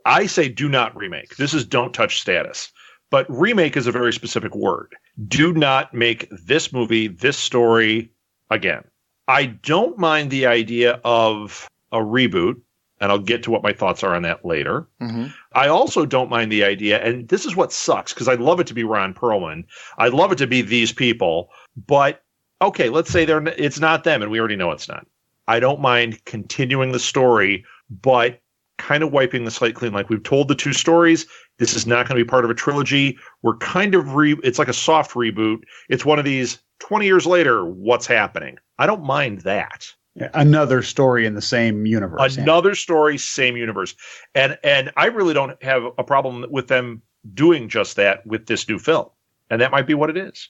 I say do not remake. This is don't touch status. But remake is a very specific word. Do not make this movie, this story again. I don't mind the idea of a reboot, and I'll get to what my thoughts are on that later. Mm-hmm. I also don't mind the idea, and this is what sucks, because I'd love it to be Ron Perlman. I'd love it to be these people. But, okay, let's say it's not them, and we already know it's not. I don't mind continuing the story, but kind of wiping the slate clean. Like, we've told the two stories. This is not going to be part of a trilogy. We're kind of it's like a soft reboot. It's one of these 20 years later, what's happening? I don't mind that. Another story in the same universe. Another story, same universe. And I really don't have a problem with them doing just that with this new film. And that might be what it is.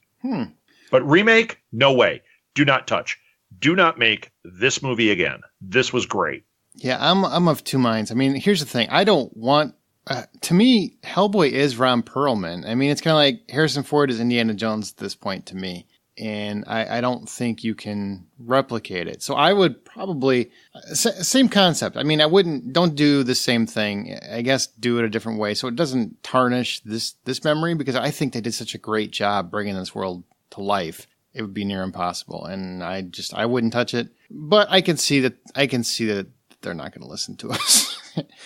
But remake, no way. Do not touch. Do not make this movie again. This was great. Yeah, I'm of two minds. I mean, here's the thing. I don't want... to me, Hellboy is Ron Perlman. I mean, it's kind of like Harrison Ford is Indiana Jones at this point to me. And I don't think you can replicate it. So I would probably... same concept. I mean, don't do the same thing. I guess do it a different way so it doesn't tarnish this memory, because I think they did such a great job bringing this world to life. It would be near impossible. And I wouldn't touch it. But I can see that they're not going to listen to us.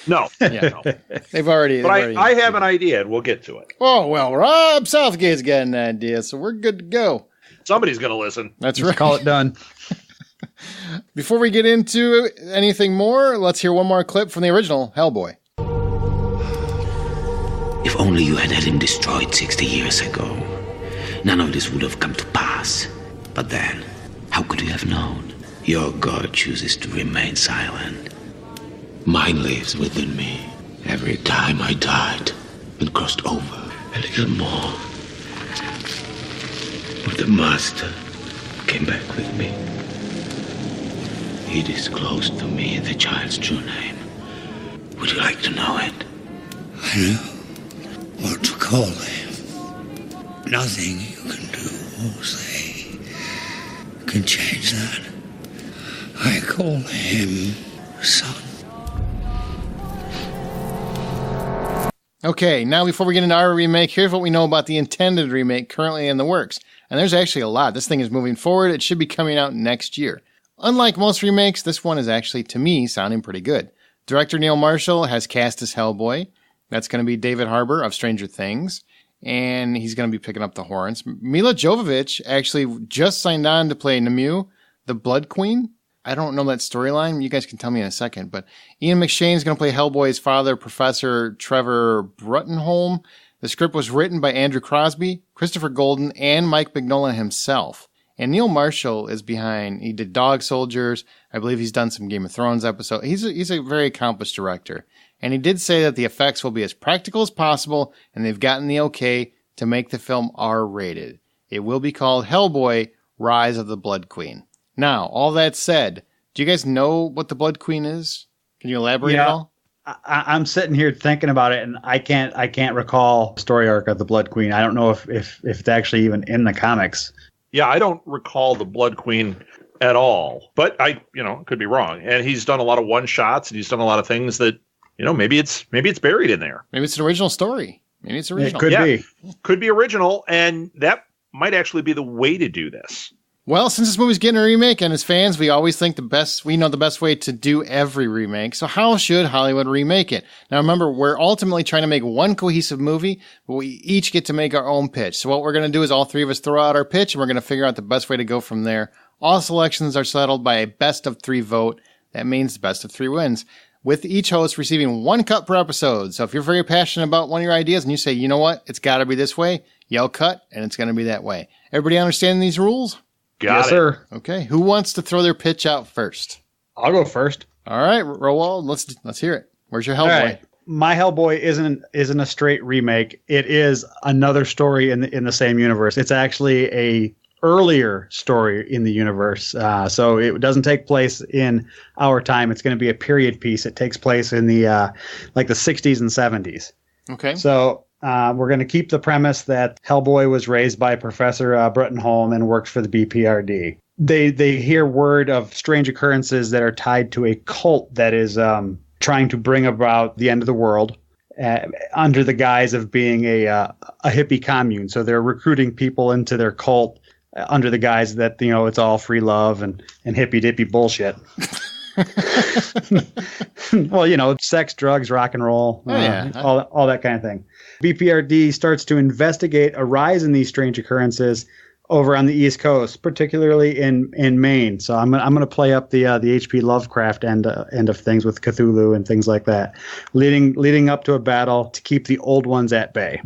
No. Yeah, no. They've already... But I have an idea, and we'll get to it. Oh, well, Rob Southgate's got an idea, so we're good to go. Somebody's going to listen. That's right. Call it done. Before we get into anything more, let's hear one more clip from the original Hellboy. If only you had him destroyed 60 years ago, none of this would have come to pass. But then, how could you have known? Your God chooses to remain silent. Mine lives within me. Every time I died and crossed over, A little more. But the master came back with me. He disclosed to me the child's true name. Would you like to know it? I know what to call him. Nothing you can do or say can change that. I call him son. Okay, now before we get into our remake, here's what we know about the intended remake currently in the works. And there's actually a lot. This thing is moving forward. It should be coming out next year. Unlike most remakes, this one is actually, to me, sounding pretty good. Director Neil Marshall has cast as Hellboy. That's going to be David Harbour of Stranger Things. And he's going to be picking up the horns. Mila Jovovich actually just signed on to play Nemu, the Blood Queen. I don't know that storyline. You guys can tell me in a second. But Ian McShane's going to play Hellboy's father, Professor Trevor Bruttenholm. The script was written by Andrew Crosby, Christopher Golden, and Mike Mignola himself. And Neil Marshall is behind. He did Dog Soldiers. I believe he's done some Game of Thrones episodes. He's a very accomplished director. And he did say that the effects will be as practical as possible, and they've gotten the okay to make the film R-rated. It will be called Hellboy, Rise of the Blood Queen. Now, all that said, do you guys know what the Blood Queen is? Can you elaborate at all? I'm sitting here thinking about it, and I can't recall the story arc of the Blood Queen. I don't know if it's actually even in the comics. Yeah, I don't recall the Blood Queen at all, but I could be wrong. And he's done a lot of one shots, and he's done a lot of things that maybe it's buried in there. Maybe it's an original story. Maybe it's original. It could be original, and that might actually be the way to do this. Well, since this movie's getting a remake, and as fans, we always think we know the best way to do every remake. So how should Hollywood remake it? Now remember, we're ultimately trying to make one cohesive movie, but we each get to make our own pitch. So what we're going to do is all three of us throw out our pitch, and we're going to figure out the best way to go from there. All selections are settled by a best of three vote. That means the best of three wins, with each host receiving 1 cut per episode. So if you're very passionate about one of your ideas and you say, you know what, it's got to be this way, yell cut, and it's going to be that way. Everybody understand these rules? Got it. Sir. Okay, who wants to throw their pitch out first? I'll go first. All right, Roald, let's hear it. Where's your Hellboy? Right. My Hellboy isn't a straight remake. It is another story in the same universe. It's actually a earlier story in the universe. So it doesn't take place in our time. It's going to be a period piece. It takes place in the like the 60s and 70s. Okay. So we're going to keep the premise that Hellboy was raised by Professor Bruttenholm and worked for the BPRD. They hear word of strange occurrences that are tied to a cult that is trying to bring about the end of the world under the guise of being a hippie commune. So they're recruiting people into their cult under the guise that it's all free love and hippy dippy bullshit. Well, sex, drugs, rock and roll, all that kind of thing. BPRD starts to investigate a rise in these strange occurrences over on the East Coast, particularly in Maine. So I'm going to play up the H.P. Lovecraft end of things with Cthulhu and things like that, leading up to a battle to keep the old ones at bay.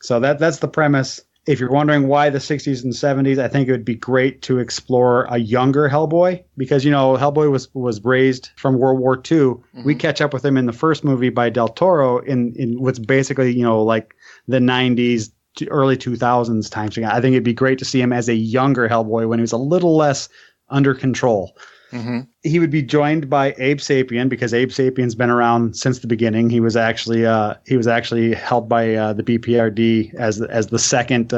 So that's the premise. If you're wondering why the 60s and 70s, I think it would be great to explore a younger Hellboy because, Hellboy was raised from World War II. Mm-hmm. We catch up with him in the first movie by Del Toro in what's basically, like the 90s to early 2000s time. So I think it'd be great to see him as a younger Hellboy when he was a little less under control. Mm-hmm. He would be joined by Abe Sapien because Abe Sapien's been around since the beginning. He was actually held by the BPRD as the second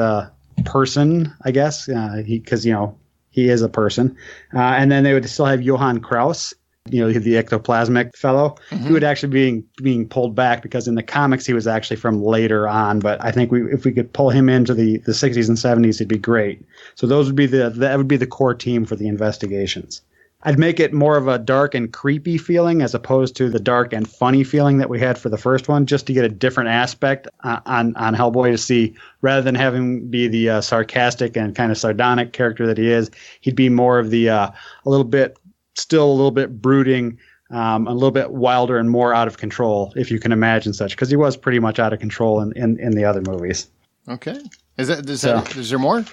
person, I guess, because he is a person. And then they would still have Johann Kraus, the ectoplasmic fellow. Mm-hmm. He would actually being pulled back because in the comics he was actually from later on. But I think if we could pull him into the 60s and 70s, it'd be great. So that would be the core team for the investigations. I'd make it more of a dark and creepy feeling as opposed to the dark and funny feeling that we had for the first one, just to get a different aspect on Hellboy to see. Rather than having be the sarcastic and kind of sardonic character that he is, he'd be more of the a little bit brooding, a little bit wilder and more out of control, if you can imagine such, because he was pretty much out of control in the other movies. Okay. Is there more?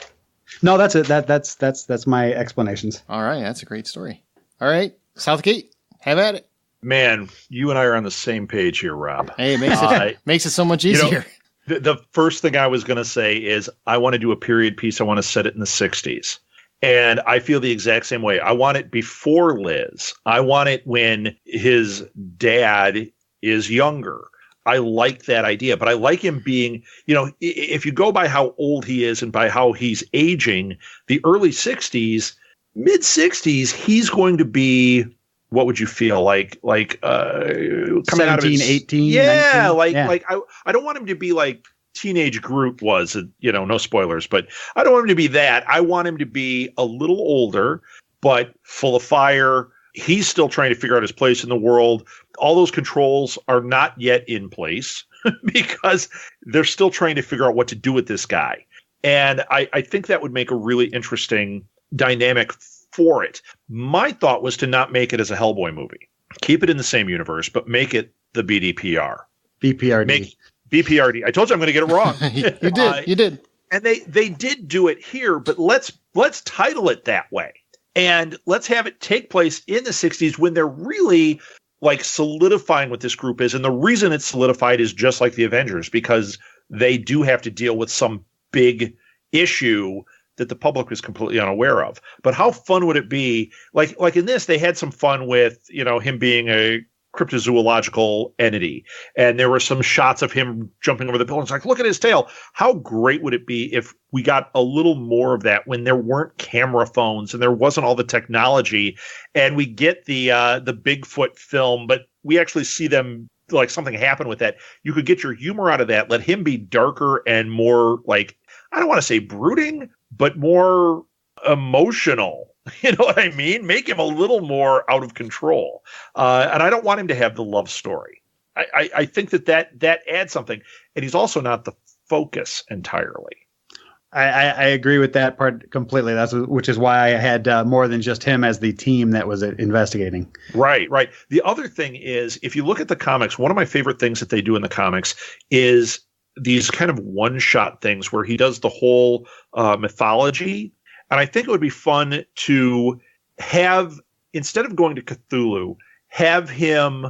No, that's it. That's my explanations. All right, that's a great story. All right, Southgate, have at it. Man, you and I are on the same page here, Rob. Hey, it makes it so much easier. The first thing I was going to say is I want to do a period piece. I want to set it in the 60s. And I feel the exact same way. I want it before Liz. I want it when his dad is younger. I like that idea, but I like him being, if you go by how old he is and by how he's aging, the early 60s, mid 60s, he's going to be, what would you feel like coming 17, out of his, 18, yeah, 19? I don't want him to be like teenage Groot was, no spoilers, but I don't want him to be that. I want him to be a little older, but full of fire. He's still trying to figure out his place in the world. All those controls are not yet in place because they're still trying to figure out what to do with this guy. And I think that would make a really interesting dynamic for it. My thought was to not make it as a Hellboy movie. Keep it in the same universe, but make it the BDPR. BPRD. BPRD. I told you I'm going to get it wrong. You did. And they did do it here, but let's title it that way. And let's have it take place in the 60s when they're really like solidifying what this group is. And the reason it's solidified is just like the Avengers, because they do have to deal with some big issue that the public is completely unaware of. But how fun would it be? Like in this, they had some fun with, him being a cryptozoological entity. And there were some shots of him jumping over the buildings. Like, look at his tail. How great would it be if we got a little more of that when there weren't camera phones and there wasn't all the technology, and we get the Bigfoot film, but we actually see them, like something happen with that. You could get your humor out of that. Let him be darker and more like, I don't want to say brooding, but more emotional. You know what I mean? Make him a little more out of control. And I don't want him to have the love story. I think that adds something. And he's also not the focus entirely. I agree with that part completely. Which is why I had more than just him as the team that was investigating. Right. The other thing is, if you look at the comics, one of my favorite things that they do in the comics is these kind of one-shot things where he does the whole mythology. And I think it would be fun to have, instead of going to Cthulhu, have him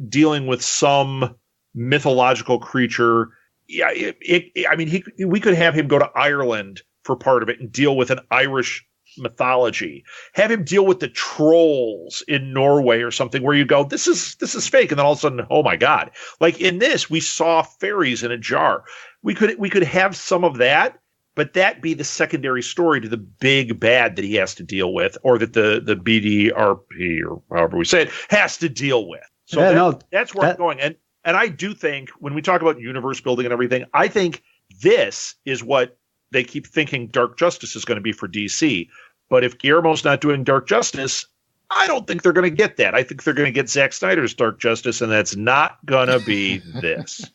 dealing with some mythological creature. Yeah, we could have him go to Ireland for part of it and deal with an Irish mythology. Have him deal with the trolls in Norway or something, where you go, this is fake, and then all of a sudden, oh my God! Like in this, we saw fairies in a jar. We could have some of that. But that be the secondary story to the big bad that he has to deal with, or that the BDRP, or however we say it, has to deal with. So that's where I'm going. And I do think when we talk about universe building and everything, I think this is what they keep thinking Dark Justice is going to be for DC. But if Guillermo's not doing Dark Justice, I don't think they're going to get that. I think they're going to get Zack Snyder's Dark Justice, and that's not going to be this.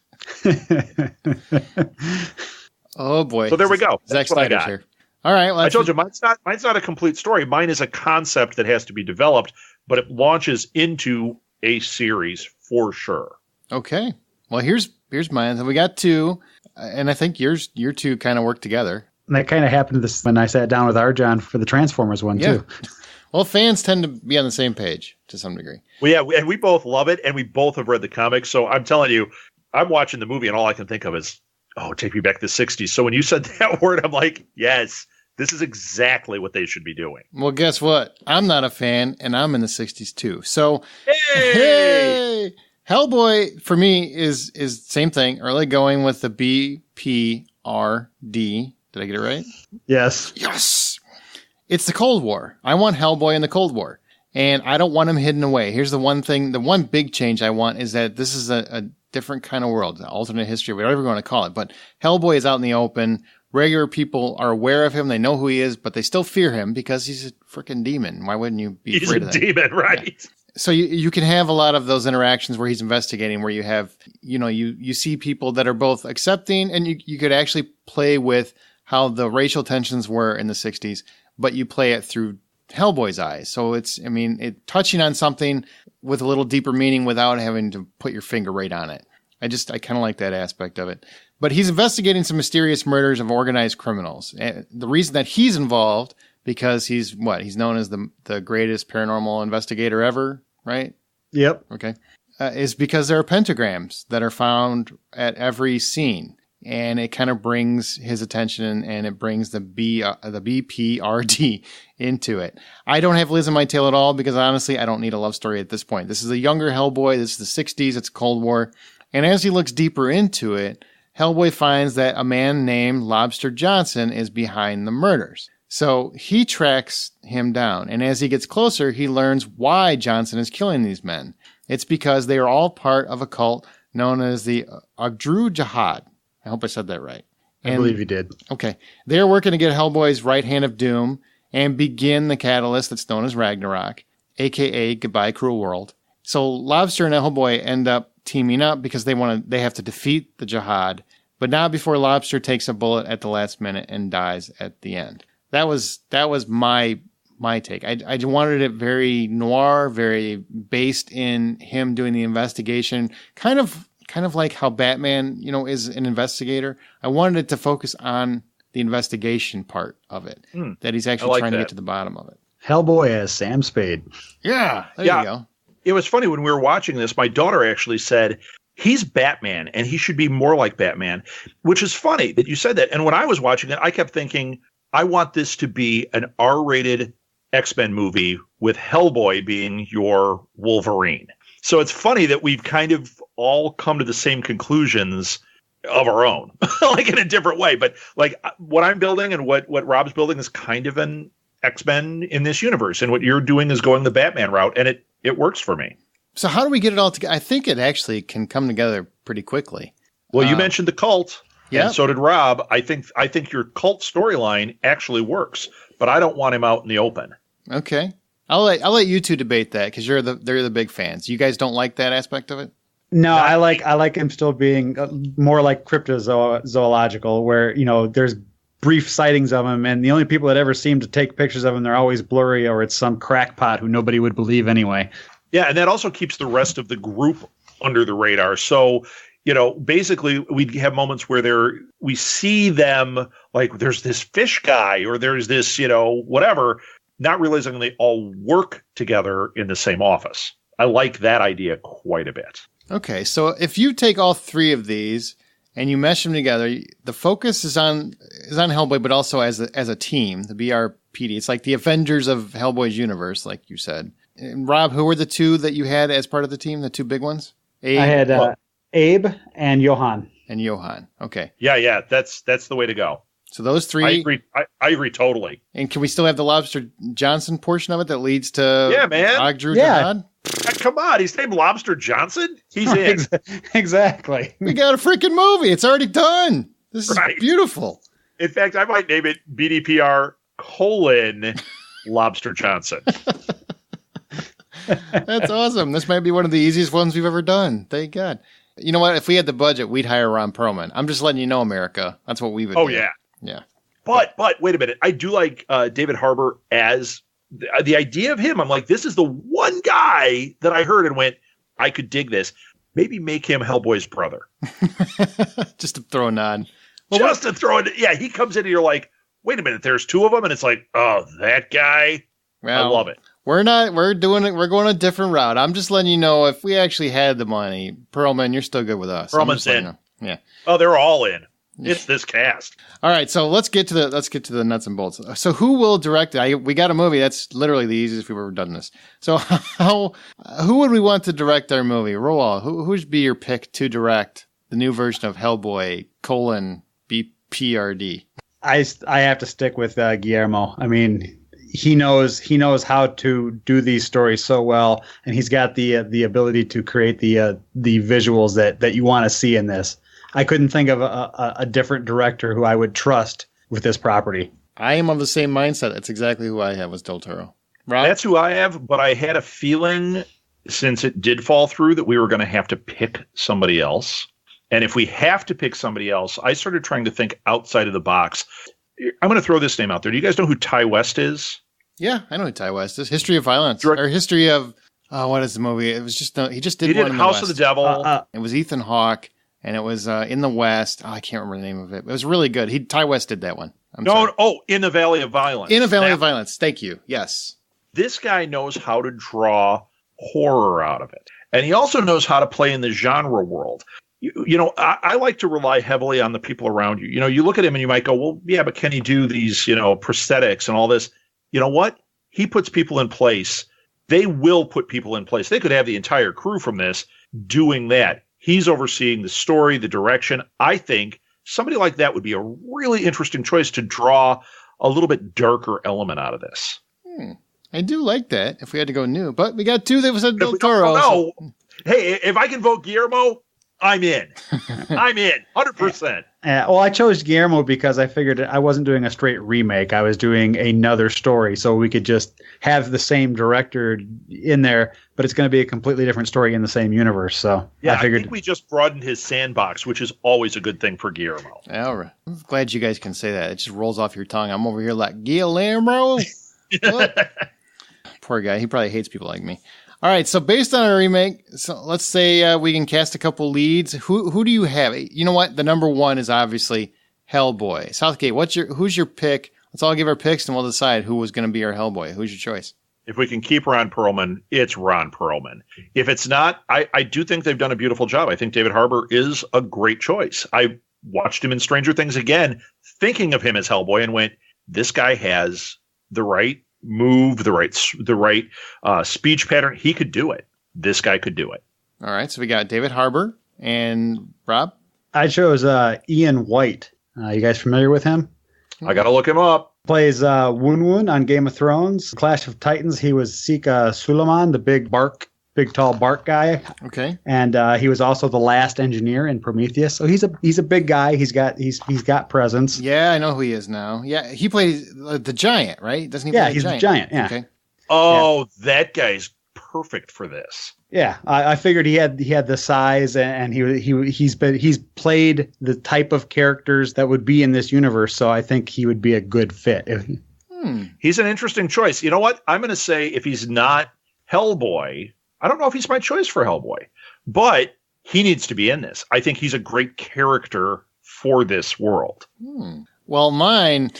Oh boy! So there we go. Zack Snyder's here. All right. Well, I told you mine's not a complete story. Mine is a concept that has to be developed, but it launches into a series for sure. Okay. Well, here's mine. So we got two, and I think your two kind of work together. And that kind of happened to this when I sat down with Arjan for the Transformers one too. Well, fans tend to be on the same page to some degree. Well, yeah, and we both love it, and we both have read the comics. So I'm telling you, I'm watching the movie, and all I can think of is, oh, take me back to the 60s. So when you said that word, I'm like, yes, this is exactly what they should be doing. Well, guess what? I'm not a fan, and I'm in the 60s too. So, hey! Hellboy, for me, is same thing. Early going with the BPRD. Did I get it right? Yes. Yes! It's the Cold War. I want Hellboy in the Cold War. And I don't want him hidden away. Here's the one thing, the one big change I want is that this is a different kind of world, alternate history, whatever you want to call it. But Hellboy is out in the open. Regular people are aware of him. They know who he is, but they still fear him because he's a freaking demon. Why wouldn't you be afraid of that? He's a demon, right? Yeah. So you can have a lot of those interactions where he's investigating, where you have, you see people that are both accepting, and you could actually play with how the racial tensions were in the 60s, but you play it through Hellboy's eyes. So it's touching on something with a little deeper meaning without having to put your finger right on it. I kind of like that aspect of it. But he's investigating some mysterious murders of organized criminals. And the reason that he's involved, because he's known as the greatest paranormal investigator ever, right? Yep. Okay. Is because there are pentagrams that are found at every scene. and it kind of brings his attention and it brings the BPRD into it. I don't have Liz in my tail at all because honestly, I don't need a love story at this point. This is a younger Hellboy. This is the 60s. It's Cold War. And as he looks deeper into it, Hellboy finds that a man named Lobster Johnson is behind the murders. So he tracks him down. And as he gets closer, he learns why Johnson is killing these men. It's because they are all part of a cult known as the Agdru Jihad. I hope I said that right. I believe you did. Okay. They are working to get Hellboy's right hand of doom and begin the catalyst that's known as Ragnarok, a.k.a. Goodbye Cruel World. So Lobster and Hellboy end up teaming up because they have to defeat the Jihad, but not before Lobster takes a bullet at the last minute and dies at the end. That was my take. I wanted it very noir, very based in him doing the investigation, kind of like how Batman, is an investigator. I wanted it to focus on the investigation part of it, that he's actually trying to get to the bottom of it. Hellboy as Sam Spade. Yeah, there you go. It was funny when we were watching this, my daughter actually said, he's Batman and he should be more like Batman, which is funny that you said that. And when I was watching it, I kept thinking, I want this to be an R-rated X-Men movie with Hellboy being your Wolverine. So it's funny that we've kind of all come to the same conclusions of our own, like in a different way. But like what I'm building and what Rob's building is kind of an X-Men in this universe. And what you're doing is going the Batman route. And it works for me. So how do we get it all together? I think it actually can come together pretty quickly. Well, you mentioned the cult. Yeah. And so did Rob. I think your cult storyline actually works, but I don't want him out in the open. Okay. I'll let you two debate that because they're the big fans. You guys don't like that aspect of it? No, I like him still being more like cryptozoological, where there's brief sightings of him, and the only people that ever seem to take pictures of him, they're always blurry, or it's some crackpot who nobody would believe anyway. Yeah, and that also keeps the rest of the group under the radar. So, basically we have moments where we see them like there's this fish guy or there's this, whatever, not realizing they all work together in the same office. I like that idea quite a bit. Okay, so if you take all three of these and you mesh them together, the focus is on Hellboy, but also as a team, the BRPD. It's like the Avengers of Hellboy's universe, like you said. And Rob, who were the two that you had as part of the team, the two big ones? I had Abe and Johan. And Johan, okay. Yeah, that's the way to go. So those three. I agree totally. And can we still have the Lobster Johnson portion of it that leads to Agdru Jihad? Come on, he's named Lobster Johnson. He's in. Exactly. We got a freaking movie. It's already done. This is beautiful. In fact, I might name it BDPR : Lobster Johnson. That's awesome. This might be one of the easiest ones we've ever done. Thank God. You know what? If we had the budget, we'd hire Ron Perlman. I'm just letting you know, America. That's what we would do. Oh, yeah. Yeah. But wait a minute. I do like David Harbour as the idea of him. I'm like, this is the one guy that I heard and went, I could dig this. Maybe make him Hellboy's brother. Just to throw a nod. Well, to throw it. Yeah, he comes in and you're like, wait a minute. There's two of them. And it's like, oh, that guy. Well, I love it. We're going a different route. I'm just letting you know if we actually had the money, Perlman, you're still good with us. Perlman's in. Yeah. Oh, they're all in. It's this cast. All right, so let's get to the nuts and bolts. So who will direct it? We got a movie that's literally the easiest we've ever done this. So who would we want to direct our movie? Roald, who would be your pick to direct the new version of Hellboy : BPRD? I have to stick with Guillermo. I mean, he knows how to do these stories so well, and he's got the ability to create the visuals that you want to see in this. I couldn't think of a different director who I would trust with this property. I am of the same mindset. That's exactly who I have, was Del Toro. Rob? That's who I have, but I had a feeling, since it did fall through, that we were going to have to pick somebody else. And if we have to pick somebody else, I started trying to think outside of the box. I'm going to throw this name out there. Do you guys know who Ty West is? Yeah, I know who Ty West is. History of Violence. Or History of... what is the movie? It was just... he did one in House the West. of the Devil. It was Ethan Hawke. And it was in the West. I can't remember the name of it. It was really good. Ty West did that one. In the Valley of Violence. In a Valley of Violence. Thank you. Yes. This guy knows how to draw horror out of it. And he also knows how to play in the genre world. I like to rely heavily on the people around you. You look at him and you might go, well, yeah, but can he do these, prosthetics and all this? You know what? He puts people in place. They will put people in place. They could have the entire crew from this doing that. He's overseeing the story, the direction. I think somebody like that would be a really interesting choice to draw a little bit darker element out of this. I do like that if we had to go new, but we got two that said Del Toro. No. Hey, if I can vote Guillermo, I'm in. I'm in 100%. Well, I chose Guillermo because I figured I wasn't doing a straight remake. I was doing another story, so we could just have the same director in there, but it's going to be a completely different story in the same universe. So I think we just broadened his sandbox, which is always a good thing for Guillermo. All right. I'm glad you guys can say that. It just rolls off your tongue. I'm over here like, Guillermo. Poor guy. He probably hates people like me. All right, so based on our remake, so let's say we can cast a couple leads. Who do you have? You know what? The number one is obviously Hellboy. Southgate, who's your pick? Let's all give our picks and we'll decide who was going to be our Hellboy. Who's your choice? If we can keep Ron Perlman, it's Ron Perlman. If it's not, I do think they've done a beautiful job. I think David Harbour is a great choice. I watched him in Stranger Things again, thinking of him as Hellboy, and went, this guy has the right move, the right speech pattern. He could do it. This guy could do it. All right, so we got David Harbour and Rob. I chose Ian White. You guys familiar with him? I got to look him up. Plays Woon Woon on Game of Thrones. Clash of Titans, he was Sika Suleiman, the big tall bark guy. Okay. And he was also the last engineer in Prometheus. So he's a big guy. He's got presence. Yeah, I know who he is now. Yeah, he plays the giant, right? Doesn't he? Yeah, he's the giant. Yeah. Okay. Oh, that guy's perfect for this. Yeah, I figured he had the size, and he's played the type of characters that would be in this universe. So I think he would be a good fit. He's an interesting choice. You know what? I'm going to say if he's not Hellboy, I don't know if he's my choice for Hellboy, but he needs to be in this. I think he's a great character for this world. Well, mine,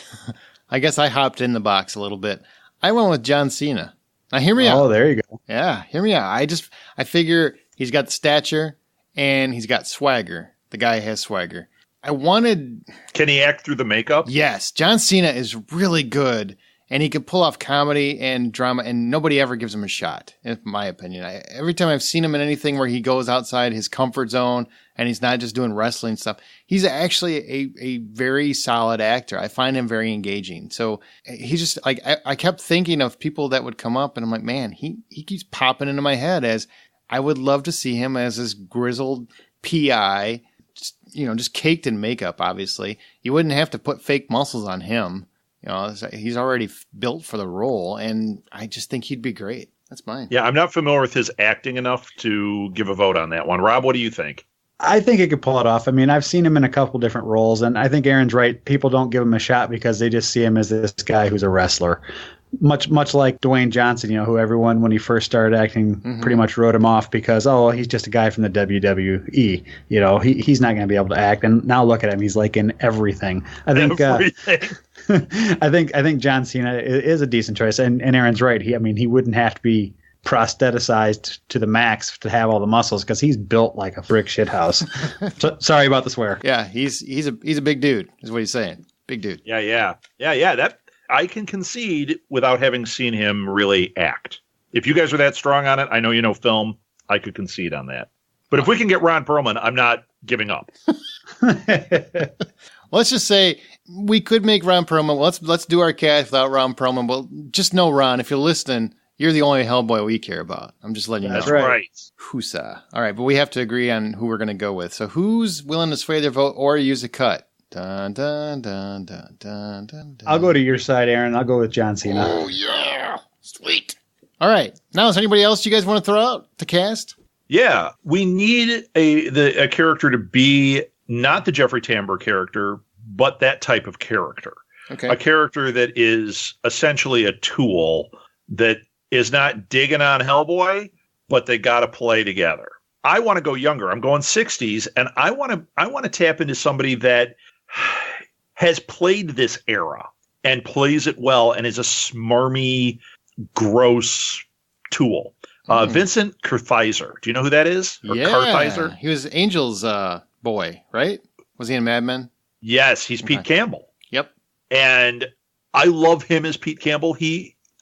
I guess I hopped in the box a little bit. I went with John Cena. Now, hear me out. Oh, there you go. Yeah, hear me out. I figure he's got the stature and he's got swagger. The guy has swagger. Can he act through the makeup? Yes. John Cena is really good. And he could pull off comedy and drama, and nobody ever gives him a shot, in my opinion. Every time I've seen him in anything where he goes outside his comfort zone and he's not just doing wrestling stuff, he's actually a very solid actor. I find him very engaging. So he's just like, I kept thinking of people that would come up, and I'm like, man, he keeps popping into my head as I would love to see him as this grizzled PI, just caked in makeup, obviously. You wouldn't have to put fake muscles on him. He's already built for the role, and I just think he'd be great. That's mine. Yeah, I'm not familiar with his acting enough to give a vote on that one. Rob, what do you think? I think he could pull it off. I mean, I've seen him in a couple different roles, and I think Aaron's right. People don't give him a shot because they just see him as this guy who's a wrestler. Much like Dwayne Johnson, who everyone, when he first started acting, pretty much wrote him off because, he's just a guy from the WWE. He's not going to be able to act. And now look at him; he's like in everything. I think. I think John Cena is a decent choice, and Aaron's right. He wouldn't have to be prostheticized to the max to have all the muscles because he's built like a brick shithouse. Sorry about the swear. Yeah, he's a big dude, is what he's saying. Big dude. Yeah. That I can concede without having seen him really act. If you guys are that strong on it, I know you know film. I could concede on that. But if we can get Ron Perlman, I'm not giving up. Let's just say we could make Ron Perlman. Let's do our cast without Ron Perlman. Well, just know, Ron, if you're listening, you're the only Hellboy we care about. I'm just letting you know. That's right. Husa. All right, but we have to agree on who we're going to go with. So who's willing to sway their vote or use a cut? Dun, dun, dun, dun, dun, dun, dun. I'll go to your side, Aaron. I'll go with John Cena. Oh, yeah. Sweet. All right. Now, is there anybody else you guys want to throw out to cast? Yeah. We need a character to be not the Jeffrey Tambor character, but that type of character. Okay. A character that is essentially a tool that is not digging on Hellboy, but they got to play together. I want to go younger. I'm going 60s, and I want to tap into somebody that has played this era and plays it well and is a smarmy, gross tool. Vincent Kartheiser. Do you know who that is? Or Kartheiser? He was Angel's boy, right? Was he in Mad Men? Yes, he's Pete Campbell. Yep. And I love him as Pete Campbell.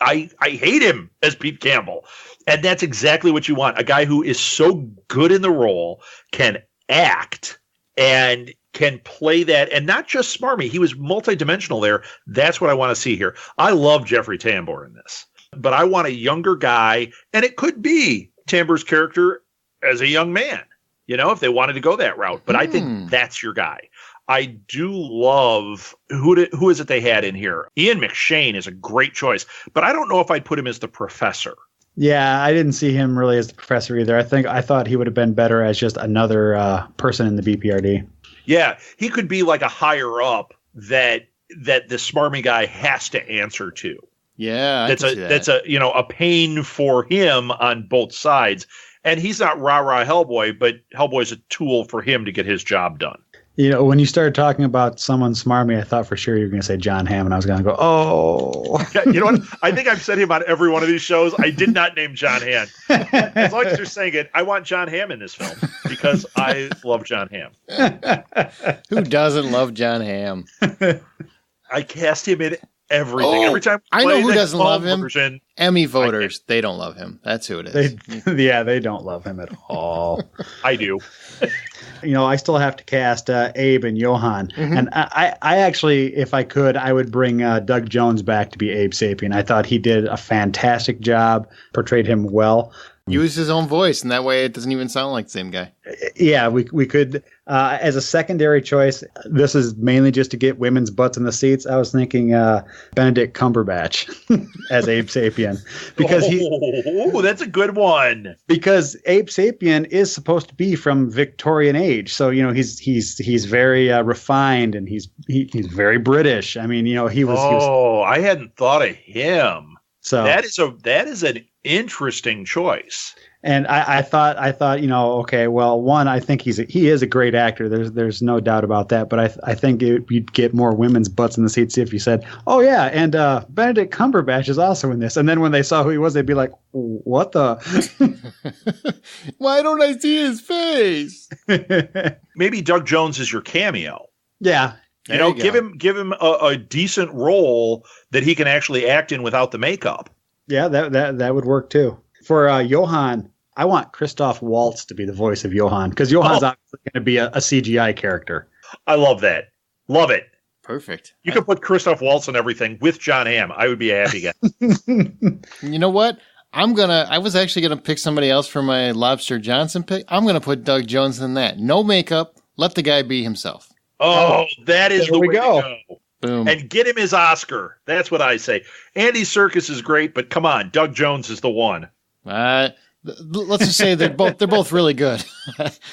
I hate him as Pete Campbell. And that's exactly what you want. A guy who is so good in the role, can act, and can play that, and not just smarmy. He was multidimensional there. That's what I want to see here. I love Jeffrey Tambor in this, but I want a younger guy, and it could be Tambor's character as a young man, if they wanted to go that route. But I think that's your guy. I do love who is it they had in here? Ian McShane is a great choice, but I don't know if I'd put him as the professor. Yeah, I didn't see him really as the professor either. I thought he would have been better as just another person in the BPRD. Yeah, he could be like a higher up that the smarmy guy has to answer to. Yeah, that's a pain for him on both sides. And he's not rah-rah Hellboy, but Hellboy's a tool for him to get his job done. When you started talking about someone smarmy, I thought for sure you were going to say John Hamm, and I was going to go, oh. Yeah, you know what? I think I've said him on every one of these shows. I did not name John Hamm. As long as you're saying it, I want John Hamm in this film because I love John Hamm. Who doesn't love John Hamm? I cast him in everything. Every time I know who doesn't love him. Version, Emmy voters, they don't love him. That's who it is. They don't love him at all. I do. I still have to cast Abe and Johann. Mm-hmm. And I actually, if I could, I would bring Doug Jones back to be Abe Sapien. I thought he did a fantastic job, portrayed him well. Use his own voice, and that way it doesn't even sound like the same guy. Yeah, we could. As a secondary choice, this is mainly just to get women's butts in the seats. I was thinking Benedict Cumberbatch as Abe Sapien. Because that's a good one. Because Abe Sapien is supposed to be from Victorian age. So, he's very refined, and he's very British. I mean, he was... I hadn't thought of him. So that is an interesting choice. And I thought, okay, well, one, I think he is a great actor. There's no doubt about that. But I think you'd get more women's butts in the seats if you said, oh yeah, and Benedict Cumberbatch is also in this. And then when they saw who he was, they'd be like, what the? Why don't I see his face? Maybe Doug Jones is your cameo. Yeah. Give him a decent role that he can actually act in without the makeup. Yeah, that would work too. For Johann, I want Christoph Waltz to be the voice of Johann, because Johann's obviously going to be a CGI character. I love that. Love it. Perfect. You could put Christoph Waltz on everything with John Hamm. I would be a happy guy. You know what? I was actually going to pick somebody else for my Lobster Johnson pick. I'm going to put Doug Jones in that. No makeup. Let the guy be himself. Oh, that is the way to go. Boom. And get him his Oscar. That's what I say. Andy Serkis is great, but come on, Doug Jones is the one. Let's just say they're both really good.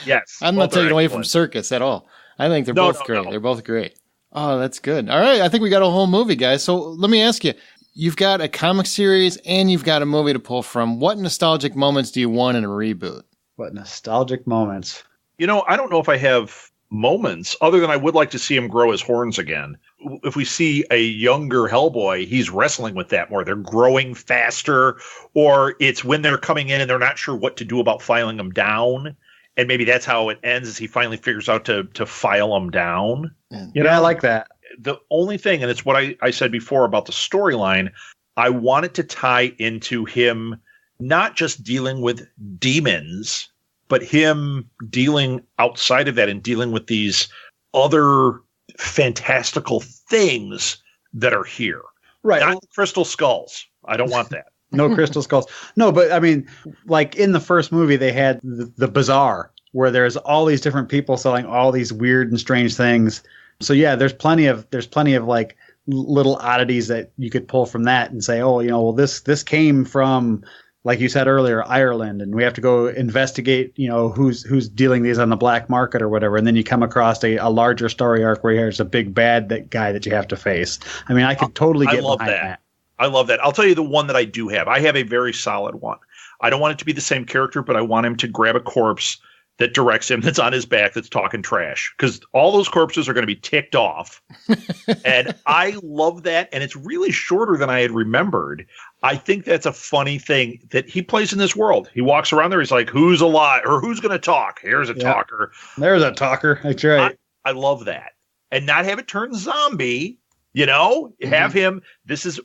Yes. I'm not taking away from Serkis at all. I think they're both great. No. They're both great. Oh, that's good. All right. I think we got a whole movie, guys. So let me ask you, you've got a comic series and you've got a movie to pull from. What nostalgic moments do you want in a reboot? What nostalgic moments? I don't know if I have moments other than I would like to see him grow his horns again. If we see a younger Hellboy, he's wrestling with that more. They're growing faster, or it's when they're coming in and they're not sure what to do about filing them down. And maybe that's how it ends, is he finally figures out to file them down. I like that. The only thing, and it's what I said before about the storyline, I want it to tie into him not just dealing with demons, but him dealing outside of that and dealing with these other fantastical things that are here. Right. Not crystal skulls. I don't want that. No crystal skulls. No, but I mean, like in the first movie, they had the bazaar where there's all these different people selling all these weird and strange things. So yeah, there's plenty of like little oddities that you could pull from that and say, well, this came from, like you said earlier, Ireland, and we have to go investigate, who's dealing these on the black market or whatever. And then you come across a larger story arc where there's a big bad guy that you have to face. I mean, I could totally get behind that. I love that. I'll tell you the one that I do have. I have a very solid one. I don't want it to be the same character, but I want him to grab a corpse that directs him, that's on his back, that's talking trash, because all those corpses are going to be ticked off. And I love that. And it's really shorter than I had remembered. I think that's a funny thing that he plays in this world. He walks around there. He's like, who's alive or who's going to talk? Here's a talker. There's a talker. That's right. I love that. And not have it turn zombie, have him. This is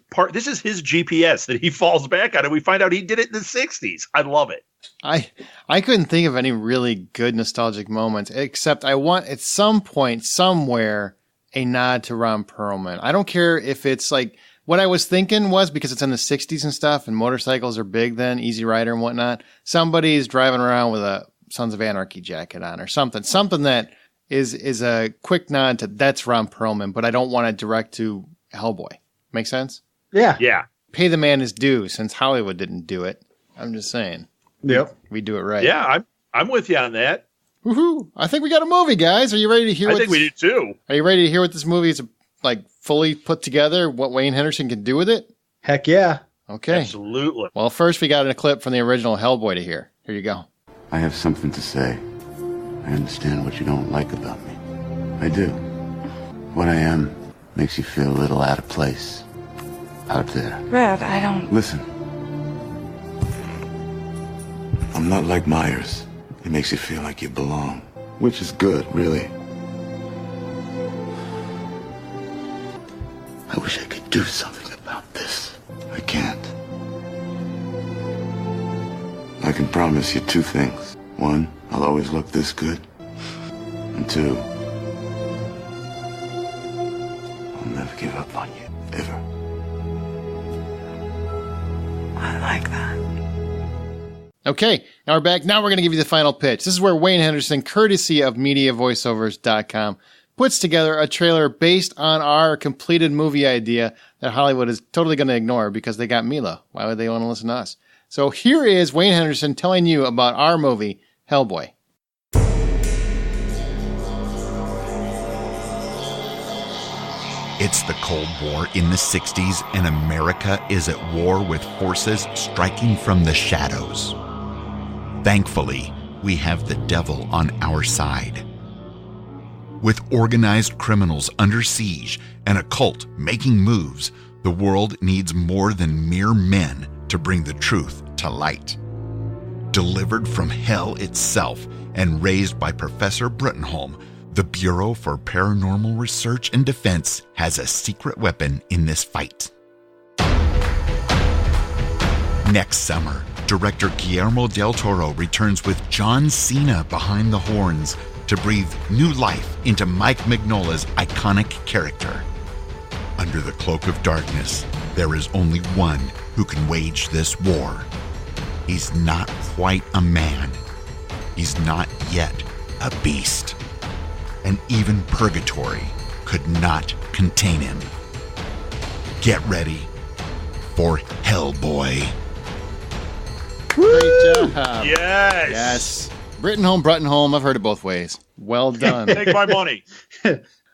his GPS that he falls back on. And we find out he did it in the 60s. I love it. I couldn't think of any really good nostalgic moments, except I want at some point, somewhere, a nod to Ron Perlman. I don't care if it's like, what I was thinking was, because it's in the 60s and stuff, and motorcycles are big then, Easy Rider and whatnot, somebody's driving around with a Sons of Anarchy jacket on or something that is a quick nod to that's Ron Perlman, but I don't want to direct to Hellboy. Make sense? Yeah. Yeah. Pay the man his due, since Hollywood didn't do it. I'm just saying. Yep. We do it right. Yeah, I'm with you on that. Woohoo! I think we got a movie, guys. Are you ready to hear? I think we do too. Are you ready to hear what this movie is like, fully put together? What Wayne Henderson can do with it? Heck yeah! Okay, absolutely. Well, first we got a clip from the original Hellboy to hear. Here you go. I have something to say. I understand what you don't like about me. I do. What I am makes you feel a little out of place. Out there. Red, I don't... Listen. I'm not like Myers. It makes you feel like you belong. Which is good, really. I wish I could do something about this. I can't. I can promise you two things. One, I'll always look this good. And two, I'll never give up on you. Ever. I like that. Okay, now we're back. Now we're going to give you the final pitch. This is where Wayne Henderson, courtesy of MediaVoiceovers.com, puts together a trailer based on our completed movie idea that Hollywood is totally going to ignore because they got Mila. Why would they want to listen to us? So here is Wayne Henderson telling you about our movie, Hellboy. It's the Cold War in the 60s, and America is at war with forces striking from the shadows. Thankfully, we have the devil on our side. With organized criminals under siege and a cult making moves, the world needs more than mere men to bring the truth to light. Delivered from hell itself and raised by Professor Bruttenholm, the Bureau for Paranormal Research and Defense has a secret weapon in this fight. Next summer, director Guillermo del Toro returns with John Cena behind the horns to breathe new life into Mike Mignola's iconic character. Under the cloak of darkness, there is only one who can wage this war. He's not quite a man. He's not yet a beast. And even purgatory could not contain him. Get ready for Hellboy. Great job. Yes. Yes. Bruttenholm. I've heard it both ways. Well done. Take my money.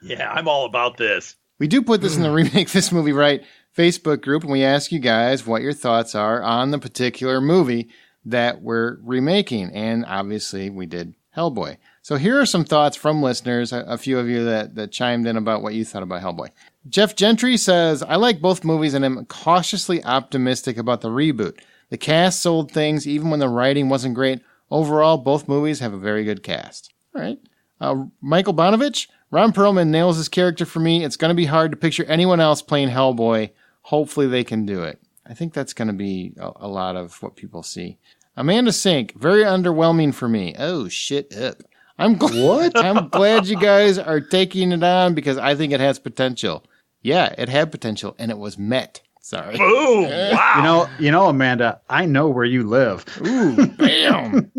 Yeah, I'm all about this. We do put this in the Remake This Movie Right Facebook group, and we ask you guys what your thoughts are on the particular movie that we're remaking. And obviously, we did Hellboy. So here are some thoughts from listeners, a few of you that chimed in about what you thought about Hellboy. Jeff Gentry says, I like both movies and am cautiously optimistic about the reboot. The cast sold things even when the writing wasn't great. Overall, both movies have a very good cast. All right. Michael Bonovich, Ron Perlman nails his character for me. It's going to be hard to picture anyone else playing Hellboy. Hopefully they can do it. I think that's going to be a lot of what people see. Amanda Sink, very underwhelming for me. Oh, shit up. I'm glad you guys are taking it on because I think it has potential. Yeah, it had potential and it was met. Sorry. Boom! Wow. You know, Amanda, I know where you live. Ooh, bam.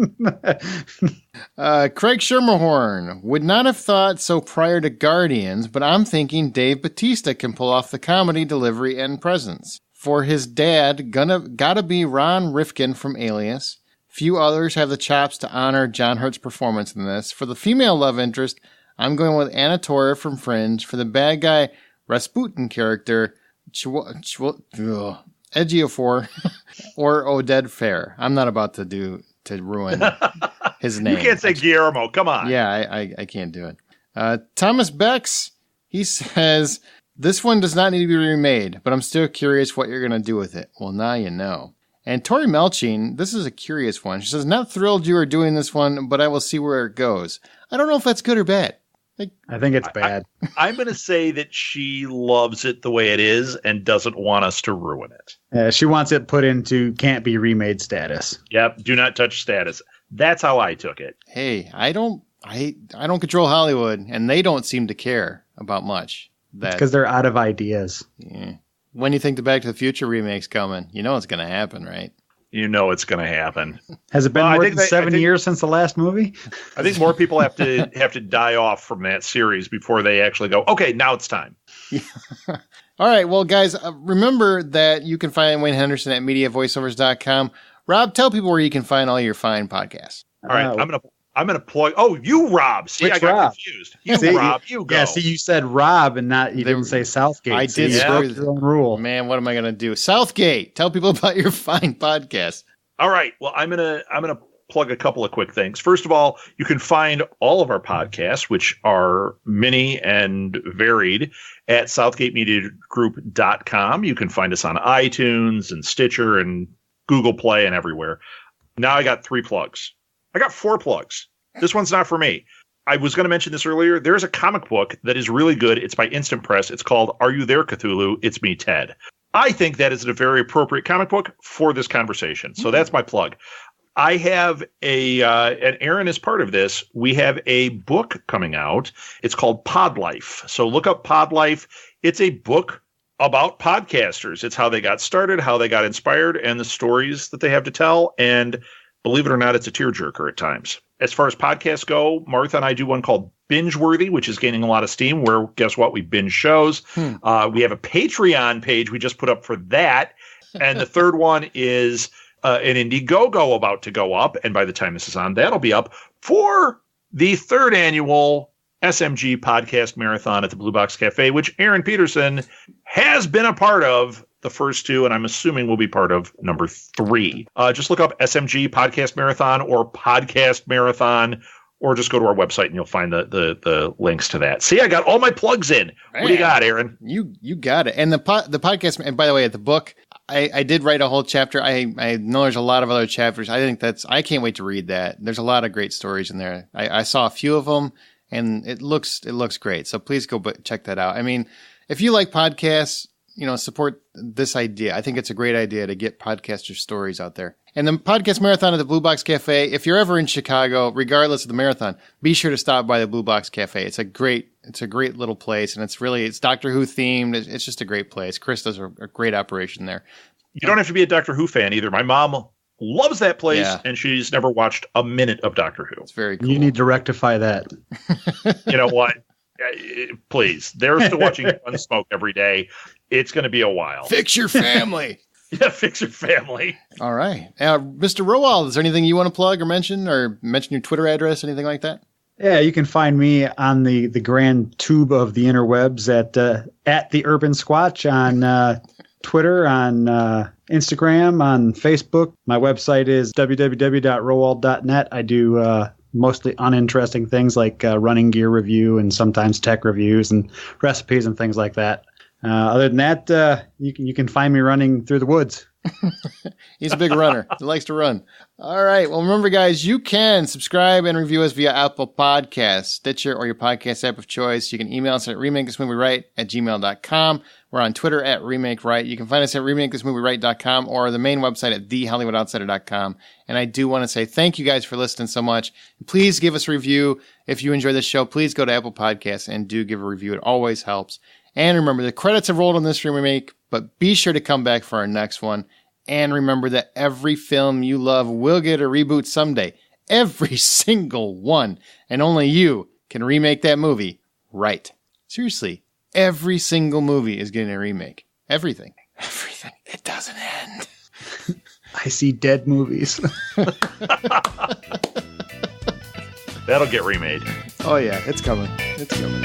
Craig Schermerhorn would not have thought so prior to Guardians, but I'm thinking Dave Bautista can pull off the comedy delivery and presence. For his dad, gotta be Ron Rifkin from Alias. Few others have the chops to honor John Hurt's performance in this. For the female love interest, I'm going with Anna Torv from Fringe. For the bad guy Rasputin character, Ejiofor or Oded Fair. I'm not about to ruin his name. You can't say Guillermo. Come on. Yeah, I can't do it. Thomas Bex, he says, this one does not need to be remade, but I'm still curious what you're going to do with it. Well, now you know. And Tori Melching, this is a curious one. She says, not thrilled you are doing this one, but I will see where it goes. I don't know if that's good or bad. I think it's bad. I'm going to say that she loves it the way it is and doesn't want us to ruin it. She wants it put into can't be remade status. Yep. Do not touch status. That's how I took it. Hey, I don't control Hollywood, and they don't seem to care about much. That's because they're out of ideas. Yeah. When do you think the Back to the Future remake's coming? You know it's going to happen, right? You know it's going to happen. Has it been more than 7 years since the last movie? I think more people have to die off from that series before they actually go, okay, now it's time. All right. Well, guys, remember that you can find Wayne Henderson at mediavoiceovers.com. Rob, tell people where you can find all your fine podcasts. All right. I'm gonna plug. Oh, you, Rob. See, I got confused. You, Rob. You go. Yeah. See, you said Rob, and you didn't say Southgate. I did. You broke your own rule. Man, what am I gonna do? Southgate. Tell people about your fine podcast. All right. Well, I'm gonna plug a couple of quick things. First of all, you can find all of our podcasts, which are many and varied, at southgatemediagroup.com. You can find us on iTunes and Stitcher and Google Play and everywhere. Now I got 3 plugs. I got 4 plugs. This one's not for me. I was going to mention this earlier. There's a comic book that is really good. It's by Instant Press. It's called Are You There, Cthulhu? It's Me, Ted. I think that is a very appropriate comic book for this conversation. So that's my plug. I have and Aaron is part of this. We have a book coming out. It's called Pod Life. So look up Pod Life. It's a book about podcasters. It's how they got started, how they got inspired, and the stories that they have to tell. And believe it or not, it's a tearjerker at times. As far as podcasts go, Martha and I do one called Binge Worthy, which is gaining a lot of steam, where, guess what, we binge shows. We have a Patreon page we just put up for that. And the third one is an Indiegogo about to go up. And by the time this is on, that'll be up for the 3rd annual SMG Podcast Marathon at the Blue Box Cafe, which Aaron Peterson has been a part of the first 2, and I'm assuming will be part of number 3. Just look up SMG Podcast Marathon or Podcast Marathon, or just go to our website and you'll find the links to that. See, I got all my plugs in. Man, what do you got, Aaron? You got it. And the podcast, and by the way, at the book, I did write a whole chapter. I know there's a lot of other chapters. I can't wait to read that. There's a lot of great stories in there. I saw a few of them, and it looks great. So please go check that out. I mean, if you like podcasts, support this idea. I think it's a great idea to get podcaster stories out there. And the podcast marathon at the Blue Box Cafe, if you're ever in Chicago, regardless of the marathon, be sure to stop by the Blue Box Cafe. It's a great little place, and it's Doctor Who themed. It's just a great place. Chris does a great operation there. You don't have to be a Doctor Who fan either. My mom loves that place, and she's never watched a minute of Doctor Who. It's very cool. You need to rectify that. You know what? Please. They're still watching Gunsmoke every day. It's going to be a while. Fix your family. Yeah, fix your family. All right. Mr. Rowald, is there anything you want to plug or mention your Twitter address, anything like that? Yeah, you can find me on the grand tube of the interwebs at the Urban Squatch on Twitter, on Instagram, on Facebook. My website is www.rowald.net. I do mostly uninteresting things like running gear review and sometimes tech reviews and recipes and things like that. Other than that, you can find me running through the woods. He's a big runner. He likes to run. All right. Well, remember, guys, you can subscribe and review us via Apple Podcasts, Stitcher, or your podcast app of choice. You can email us at remakeThisMovieRight@gmail.com. We're on Twitter at RemakeRight. You can find us at remakeThisMovieRight.com or the main website at thehollywoodoutsider.com. And I do want to say thank you guys for listening so much. Please give us a review. If you enjoy this show, please go to Apple Podcasts and do give a review. It always helps. And remember, the credits have rolled on this remake, but be sure to come back for our next one. And remember that every film you love will get a reboot someday. Every single one. And only you can remake that movie right. Seriously, every single movie is getting a remake. Everything. Everything. It doesn't end. I see dead movies. That'll get remade. Oh, yeah. It's coming. It's coming.